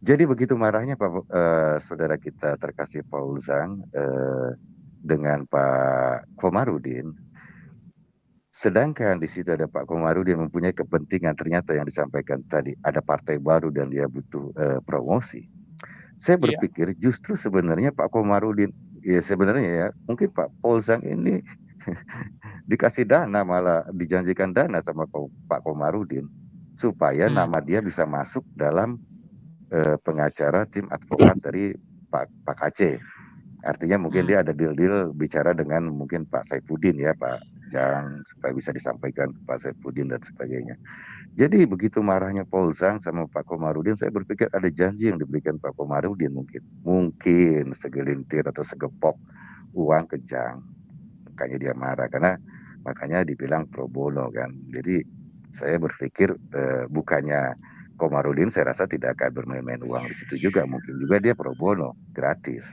Jadi begitu marahnya saudara kita terkasih Paul Zhang dengan Pak Komarudin, sedangkan di situ ada Pak Komarudin mempunyai kepentingan ternyata yang disampaikan tadi ada partai baru dan dia butuh promosi. Saya ya, berpikir justru sebenarnya Pak Komarudin ya sebenarnya ya mungkin Pak Paul Zhang ini dikasih dana malah dijanjikan dana sama Pak Komarudin supaya hmm, nama dia bisa masuk dalam pengacara tim advokat dari Pak Aceh. Artinya mungkin hmm, dia ada deal-deal bicara dengan mungkin Pak Saifuddin ya, Pak Jang supaya bisa disampaikan ke Pak Saifuddin dan sebagainya. Jadi begitu marahnya Paul Zhang sama Pak Komarudin, saya berpikir ada janji yang diberikan Pak Komarudin mungkin segelintir atau segepok uang ke Jang. Makanya dia marah karena makanya dibilang pro bono kan. Jadi saya berpikir bukannya Komarudin saya rasa tidak akan bermain-main uang di situ juga. Mungkin juga dia pro bono, gratis.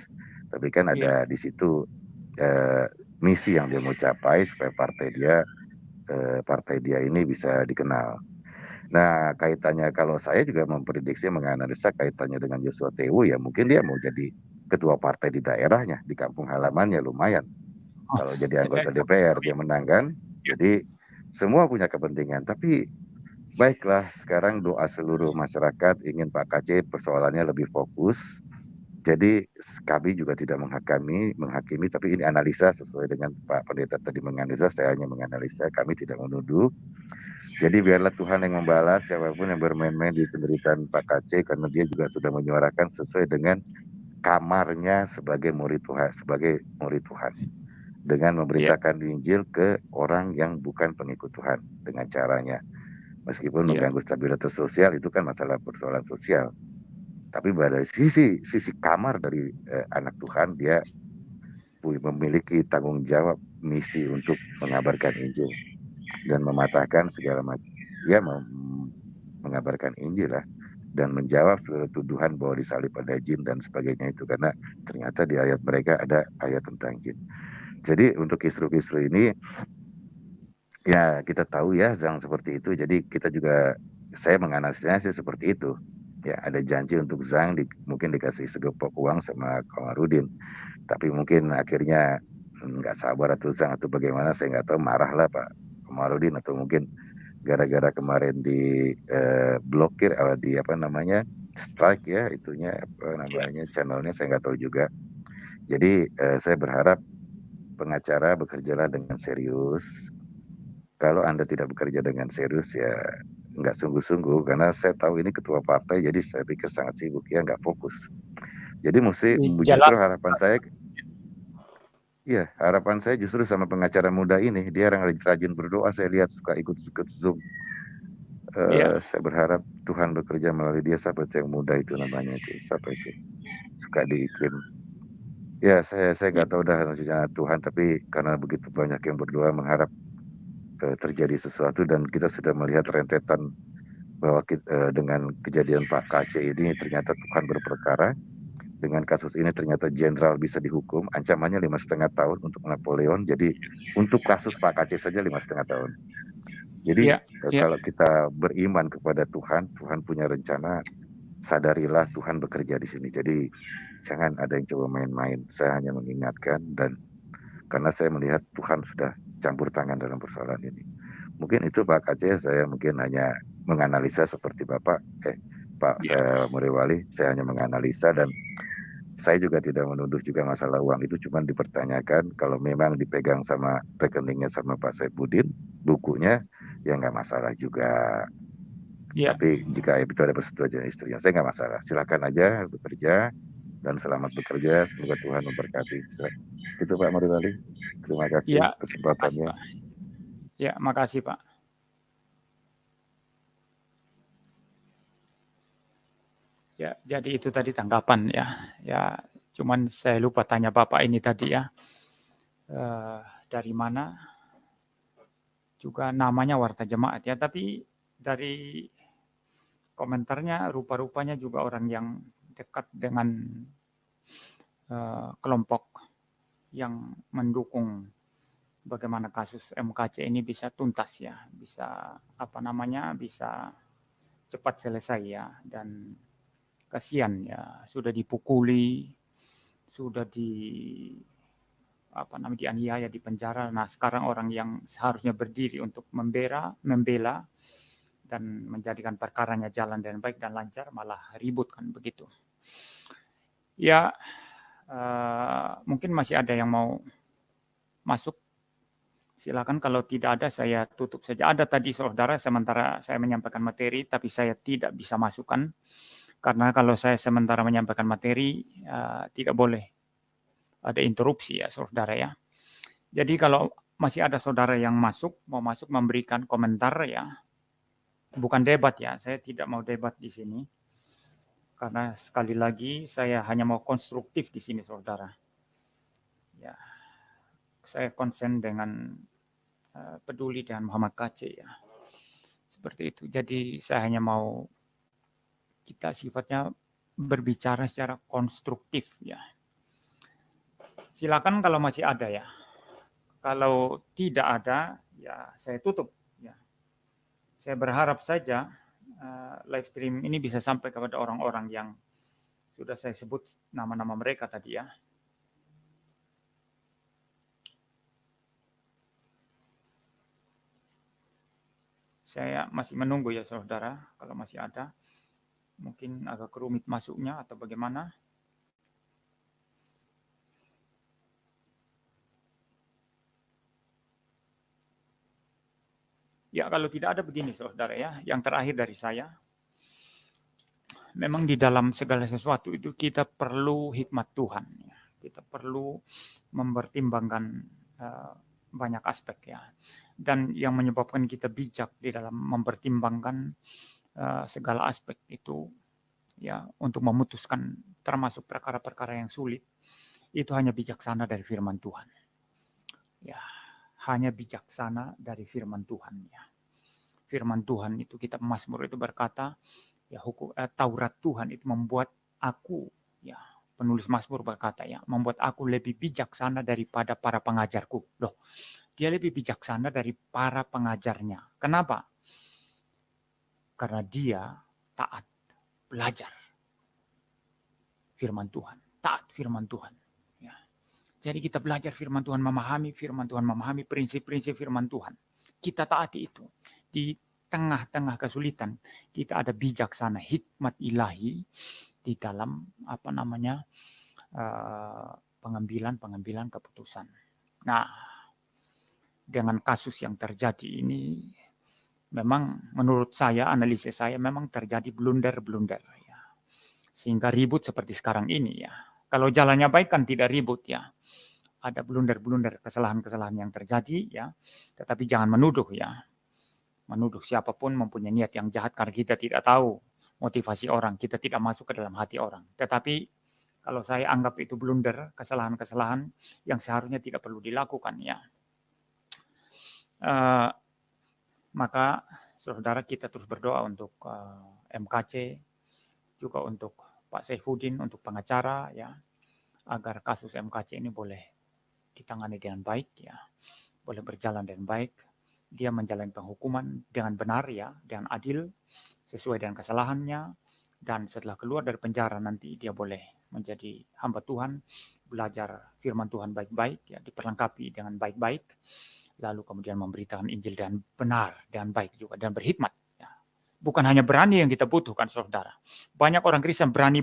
Tapi kan ya, ada di situ eh, misi yang dia mau capai supaya partai dia ini bisa dikenal. Nah, kaitannya kalau saya juga memprediksi menganalisa kaitannya dengan Joshua Tewu ya mungkin dia mau jadi ketua partai di daerahnya, di kampung halamannya lumayan. oh, Kalau jadi anggota sama DPR sekali. dia menang kan. Ya, Jadi semua punya kepentingan. Tapi baiklah sekarang doa seluruh masyarakat ingin Pak KC persoalannya lebih fokus. Jadi kami juga tidak menghakimi, tapi ini analisa sesuai dengan Pak Pendeta tadi menganalisa, saya hanya menganalisa, kami tidak menuduh. Jadi biarlah Tuhan yang membalas siapapun yang bermain-main di penderitaan Pak KC karena dia juga sudah menyuarakan sesuai dengan kamarnya sebagai murid Tuhan, dengan ya, memberitakan Injil ke orang yang bukan pengikut Tuhan dengan caranya. Meskipun ya, mengganggu stabilitas sosial itu kan masalah persoalan sosial. Tapi pada sisi kamar dari anak Tuhan dia memiliki tanggung jawab misi untuk mengabarkan Injil dan mematahkan segala macam ya mengabarkan Injil lah dan menjawab seluruh tuduhan bahwa disalib pada jin dan sebagainya itu karena ternyata di ayat mereka ada ayat tentang jin. Jadi untuk kisru-kisru ini ya kita tahu ya Zhang seperti itu. Jadi kita juga saya menganalisisnya sih seperti itu. Ya ada janji untuk Zhang mungkin dikasih segepok uang sama Kamarudin. Tapi mungkin akhirnya nggak sabar atau Zhang atau bagaimana saya nggak tahu marah lah Pak Kamarudin atau mungkin gara-gara kemarin di blokir di apa namanya strike ya itunya apa ya, namanya channelnya saya nggak tahu juga. Jadi saya berharap pengacara bekerjalah dengan serius. Kalau Anda tidak bekerja dengan serius ya nggak sungguh-sungguh karena saya tahu ini ketua partai, jadi saya pikir sangat sibuk, ya nggak fokus. Jadi justru Jelas. harapan saya justru sama pengacara muda ini, dia yang rajin berdoa, saya lihat suka ikut-ikut Zoom. Ya, Saya berharap Tuhan bekerja melalui dia, seperti yang muda itu namanya itu, siapa itu, suka di iklim. Ya, saya ya, nggak tahu dah rencana Tuhan, tapi karena begitu banyak yang berdoa mengharap terjadi sesuatu, dan kita sudah melihat rentetan bahwa dengan kejadian Pak KC ini ternyata Tuhan berperkara. Dengan kasus ini ternyata jenderal bisa dihukum, ancamannya 5,5 tahun untuk Napoleon. Jadi untuk kasus Pak KC saja 5,5 tahun. Jadi ya, ya, kalau kita beriman kepada Tuhan, Tuhan punya rencana, sadarilah Tuhan bekerja di sini. Jadi jangan ada yang coba main-main. Saya hanya mengingatkan, dan karena saya melihat Tuhan sudah campur tangan dalam persoalan ini. Mungkin itu Pak KC, saya mungkin hanya menganalisa seperti Pak ya, saya Muriwali, saya hanya menganalisa, dan saya juga tidak menuduh juga masalah uang itu, cuma dipertanyakan kalau memang dipegang sama rekeningnya sama Pak Saifuddin, bukunya, ya nggak masalah juga. ya, Tapi jika itu ada persetujuan istrinya, saya nggak masalah. Silakan aja bekerja, dan selamat bekerja. Semoga Tuhan memberkati. Itu Pak Muriwali. Terima kasih ya. Makasih kesempatannya. Pak. Ya, makasih Pak. Ya, jadi itu tadi tanggapan ya. Ya, cuman saya lupa tanya Bapak ini tadi ya. Eh, dari mana? Juga namanya Warta Jemaat ya. Tapi dari komentarnya rupa-rupanya juga orang yang dekat dengan kelompok yang mendukung bagaimana kasus MKC ini bisa tuntas ya, bisa apa namanya, bisa cepat selesai ya. Dan kasihan ya, sudah dipukuli, sudah di apa namanya, dianiaya, di penjara. Nah, sekarang orang yang seharusnya berdiri untuk membela dan menjadikan perkaranya jalan dengan baik dan lancar malah ribut kan begitu. Ya, mungkin masih ada yang mau masuk. Silakan, kalau tidak ada saya tutup saja. Ada tadi saudara sementara saya menyampaikan materi tapi saya tidak bisa masukkan karena kalau saya sementara menyampaikan materi tidak boleh ada interupsi ya saudara ya. Jadi kalau masih ada saudara yang mau masuk memberikan komentar ya, bukan debat ya, saya tidak mau debat di sini. Karena sekali lagi saya hanya mau konstruktif di sini saudara. Ya, saya konsen dengan peduli dengan Muhammad KC ya. Seperti itu. Jadi saya hanya mau kita sifatnya berbicara secara konstruktif ya. Silakan kalau masih ada ya. Kalau tidak ada ya saya tutup ya. Saya berharap saja live stream ini bisa sampai kepada orang-orang yang sudah saya sebut nama-nama mereka tadi ya. Saya masih menunggu ya saudara, kalau masih ada. Mungkin agak rumit masuknya atau bagaimana. Ya kalau tidak ada begini saudara ya, yang terakhir dari saya. Memang di dalam segala sesuatu itu kita perlu hikmat Tuhan. Ya. Kita perlu mempertimbangkan banyak aspek ya. Dan yang menyebabkan kita bijak di dalam mempertimbangkan segala aspek itu ya untuk memutuskan termasuk perkara-perkara yang sulit itu hanya bijaksana dari firman Tuhan. Ya, hanya bijaksana dari firman Tuhan ya. Firman Tuhan itu kitab Mazmur itu berkata ya Taurat Tuhan itu membuat aku ya, penulis Mazmur berkata ya, membuat aku lebih bijaksana daripada para pengajarku. Loh, dia lebih bijaksana dari para pengajarnya. Kenapa? Karena dia taat belajar firman Tuhan, taat firman Tuhan. Ya. Jadi kita belajar firman Tuhan, memahami prinsip-prinsip firman Tuhan. Kita taati itu. Di tengah-tengah kesulitan, kita ada bijaksana, hikmat ilahi di dalam apa namanya pengambilan keputusan. Nah, dengan kasus yang terjadi ini, memang menurut saya, analisis saya memang terjadi blunder-blunder ya. Sehingga ribut seperti sekarang ini ya. Kalau jalannya baik kan tidak ribut ya. Ada blunder-blunder, kesalahan-kesalahan yang terjadi ya. Tetapi jangan menuduh ya. Menuduh siapapun mempunyai niat yang jahat karena kita tidak tahu motivasi orang, kita tidak masuk ke dalam hati orang. Tetapi kalau saya anggap itu blunder, kesalahan-kesalahan yang seharusnya tidak perlu dilakukan ya. Maka saudara kita terus berdoa untuk MKC, juga untuk Pak Saifuddin, untuk pengacara ya, agar kasus MKC ini boleh ditangani dengan baik ya, boleh berjalan dengan baik. Dia menjalani penghukuman dengan benar ya, dengan adil, sesuai dengan kesalahannya, dan setelah keluar dari penjara nanti dia boleh menjadi hamba Tuhan, belajar firman Tuhan baik-baik ya, diperlengkapi dengan baik-baik, lalu kemudian memberitakan Injil dengan benar, dengan baik juga, dan berhikmat. Ya. Bukan hanya berani yang kita butuhkan, saudara. Banyak orang Kristen berani,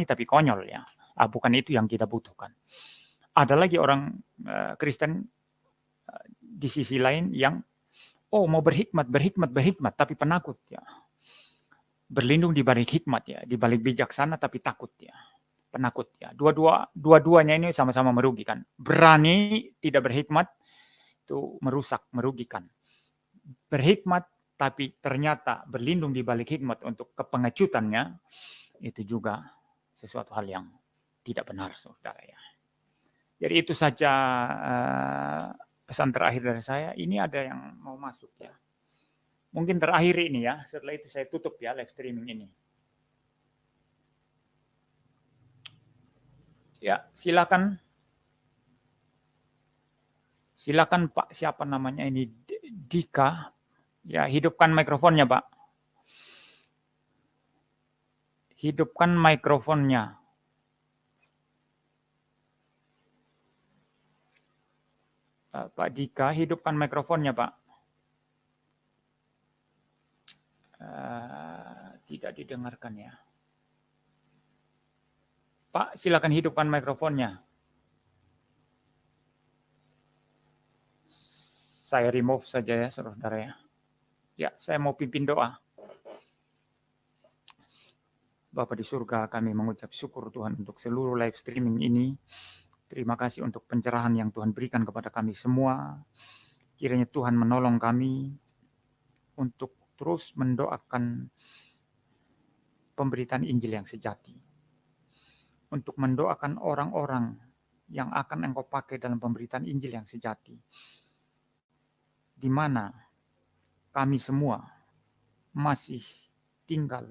tapi konyol ya. Bukan itu yang kita butuhkan. Ada lagi orang Kristen di sisi lain yang mau berhikmat, tapi penakut ya. Berlindung di balik hikmat ya, di balik bijaksana tapi takut ya. Penakut ya. Dua-duanya ini sama-sama merugikan. Berani tidak berhikmat itu merusak, merugikan. Berhikmat tapi ternyata berlindung di balik hikmat untuk kepengecutannya, itu juga sesuatu hal yang tidak benar, saudara ya. Jadi itu saja pesan terakhir dari saya. Ini ada yang mau masuk ya. Mungkin terakhir ini ya, setelah itu saya tutup ya live streaming ini. Ya, silakan. Silakan Pak, siapa namanya ini? Dika. Ya, hidupkan mikrofonnya, Pak. Hidupkan mikrofonnya. Pak Dika, hidupkan mikrofonnya, Pak. Tidak didengarkan ya. Pak, silakan hidupkan mikrofonnya. Saya remove saja ya, saudara ya. Ya, saya mau pimpin doa. Bapa di surga, kami mengucap syukur Tuhan untuk seluruh live streaming ini. Terima kasih untuk pencerahan yang Tuhan berikan kepada kami semua. Kiranya Tuhan menolong kami untuk terus mendoakan pemberitaan Injil yang sejati. Untuk mendoakan orang-orang yang akan Engkau pakai dalam pemberitaan Injil yang sejati. Di mana kami semua masih tinggal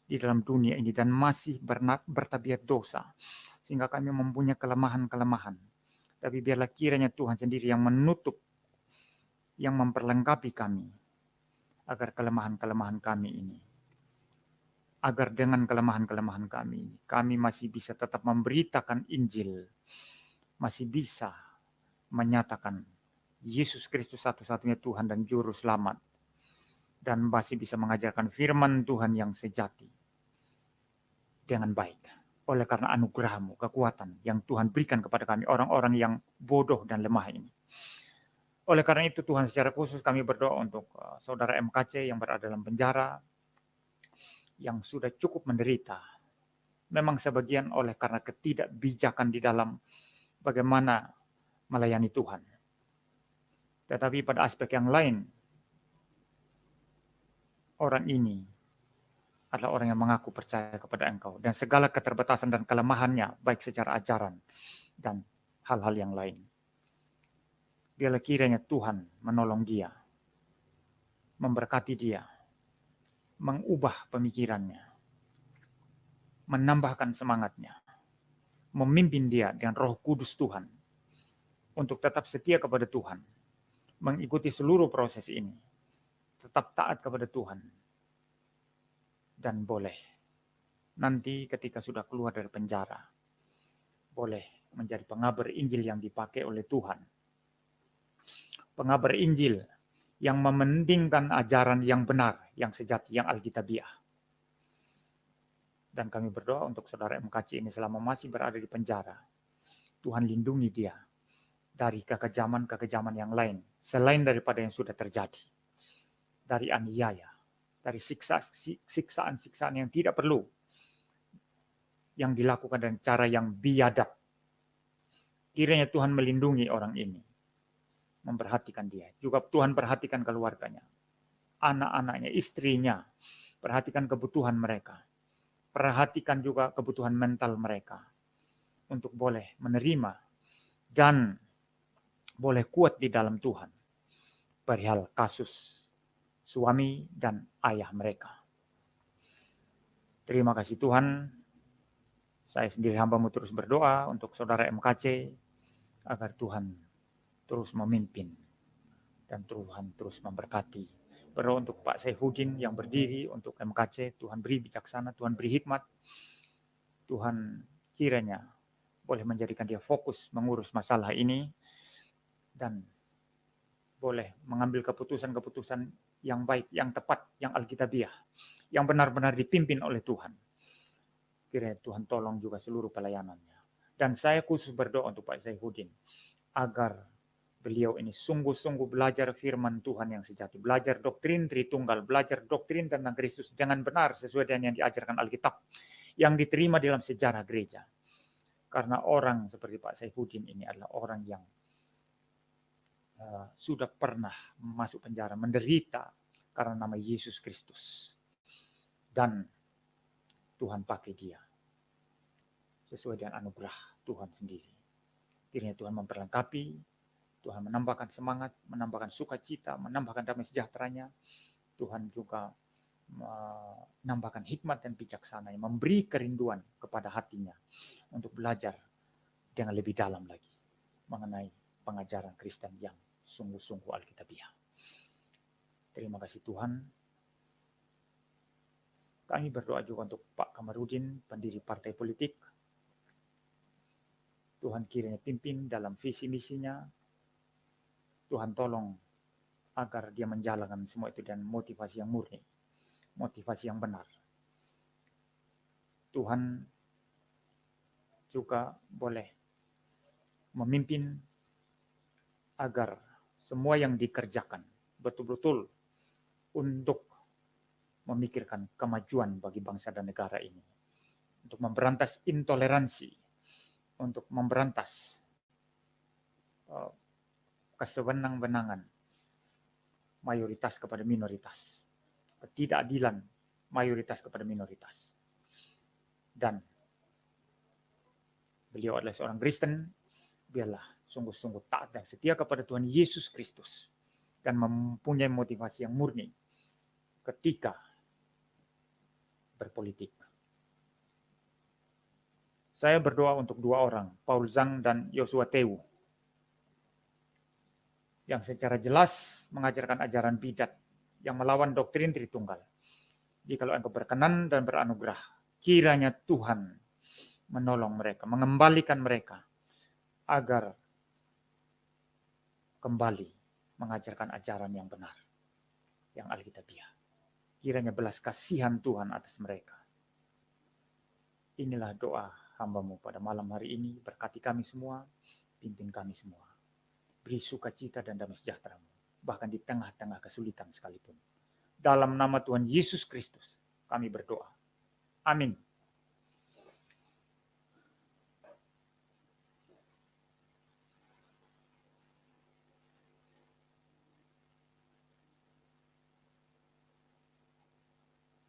di dalam dunia ini dan masih bertabiat dosa. Sehingga kami mempunyai kelemahan-kelemahan. Tapi biarlah kiranya Tuhan sendiri yang menutup, yang memperlengkapi kami. Agar kelemahan-kelemahan kami ini, agar dengan kelemahan-kelemahan kami ini, kami masih bisa tetap memberitakan Injil. Masih bisa menyatakan Yesus Kristus satu-satunya Tuhan dan Juru Selamat. Dan masih bisa mengajarkan firman Tuhan yang sejati dengan baik. Oleh karena anugerah-Mu, kekuatan yang Tuhan berikan kepada kami, orang-orang yang bodoh dan lemah ini. Oleh karena itu Tuhan, secara khusus kami berdoa untuk saudara MKC yang berada dalam penjara, yang sudah cukup menderita. Memang sebagian oleh karena ketidakbijakan di dalam bagaimana melayani Tuhan. Tetapi pada aspek yang lain, orang ini adalah orang yang mengaku percaya kepada Engkau. Dan segala keterbatasan dan kelemahannya, baik secara ajaran dan hal-hal yang lain. Biarlah kiranya Tuhan menolong dia, memberkati dia, mengubah pemikirannya, menambahkan semangatnya, memimpin dia dengan Roh Kudus Tuhan untuk tetap setia kepada Tuhan, mengikuti seluruh proses ini, tetap taat kepada Tuhan, dan boleh nanti ketika sudah keluar dari penjara, boleh menjadi pengabar Injil yang dipakai oleh Tuhan. Pengabar Injil yang memendingkan ajaran yang benar, yang sejati, yang alkitabiah. Dan kami berdoa untuk saudara MKC ini selama masih berada di penjara. Tuhan lindungi dia dari kekejaman-kekejaman yang lain, selain daripada yang sudah terjadi. dari aniaya, dari siksaan-siksaan yang tidak perlu, yang dilakukan dengan cara yang biadab. Kiranya Tuhan melindungi orang ini, memperhatikan dia. Juga Tuhan perhatikan keluarganya, anak-anaknya, istrinya, perhatikan kebutuhan mereka. Perhatikan juga kebutuhan mental mereka untuk boleh menerima dan boleh kuat di dalam Tuhan perihal kasus suami dan ayah mereka. Terima kasih Tuhan. Saya sendiri hamba-Mu terus berdoa untuk saudara MKC agar Tuhan terus memimpin dan Tuhan terus memberkati. Berdoa untuk Pak Saifuddin yang berdiri untuk MKC, Tuhan beri bijaksana, Tuhan beri hikmat, Tuhan kiranya boleh menjadikan dia fokus mengurus masalah ini dan boleh mengambil keputusan-keputusan yang baik, yang tepat, yang alkitabiah, yang benar-benar dipimpin oleh Tuhan. Kiranya Tuhan tolong juga seluruh pelayanannya. Dan saya khusus berdoa untuk Pak Saifuddin agar beliau ini sungguh-sungguh belajar firman Tuhan yang sejati, belajar doktrin Tritunggal, belajar doktrin tentang Kristus dengan benar sesuai dengan yang diajarkan Alkitab, yang diterima dalam sejarah gereja. Karena orang seperti Pak Saifuddin ini adalah orang yang sudah pernah masuk penjara, menderita karena nama Yesus Kristus. Dan Tuhan pakai dia sesuai dengan anugerah Tuhan sendiri. Kiranya Tuhan memperlengkapi, Tuhan menambahkan semangat, menambahkan sukacita, menambahkan damai sejahteranya. Tuhan juga menambahkan hikmat dan bijaksana, memberi kerinduan kepada hatinya untuk belajar dengan lebih dalam lagi mengenai pengajaran Kristen yang sungguh-sungguh alkitabiah. Terima kasih Tuhan. Kami berdoa juga untuk Pak Kamarudin, pendiri partai politik. Tuhan kiranya pimpin dalam visi misinya. Tuhan tolong agar dia menjalankan semua itu dan motivasi yang murni, motivasi yang benar. Tuhan juga boleh memimpin agar semua yang dikerjakan betul-betul untuk memikirkan kemajuan bagi bangsa dan negara ini. Untuk memberantas intoleransi, untuk memberantas kesewenang-wenangan mayoritas kepada minoritas, ketidakadilan mayoritas kepada minoritas. Dan beliau adalah seorang Kristen, biarlah sungguh-sungguh taat dan setia kepada Tuhan Yesus Kristus dan mempunyai motivasi yang murni ketika berpolitik. Saya berdoa untuk dua orang, Paul Zhang dan Joshua Tewu, yang secara jelas mengajarkan ajaran bidat yang melawan doktrin Tritunggal. Jikalau engkau berkenan dan beranugerah, kiranya Tuhan menolong mereka, mengembalikan mereka agar kembali mengajarkan ajaran yang benar, yang alkitabiah. Kiranya belas kasihan Tuhan atas mereka. Inilah doa hamba-Mu pada malam hari ini. Berkati kami semua, pimpin kami semua. Beri sukacita dan damai sejahtera-Mu, bahkan di tengah-tengah kesulitan sekalipun. Dalam nama Tuhan Yesus Kristus, kami berdoa. Amin.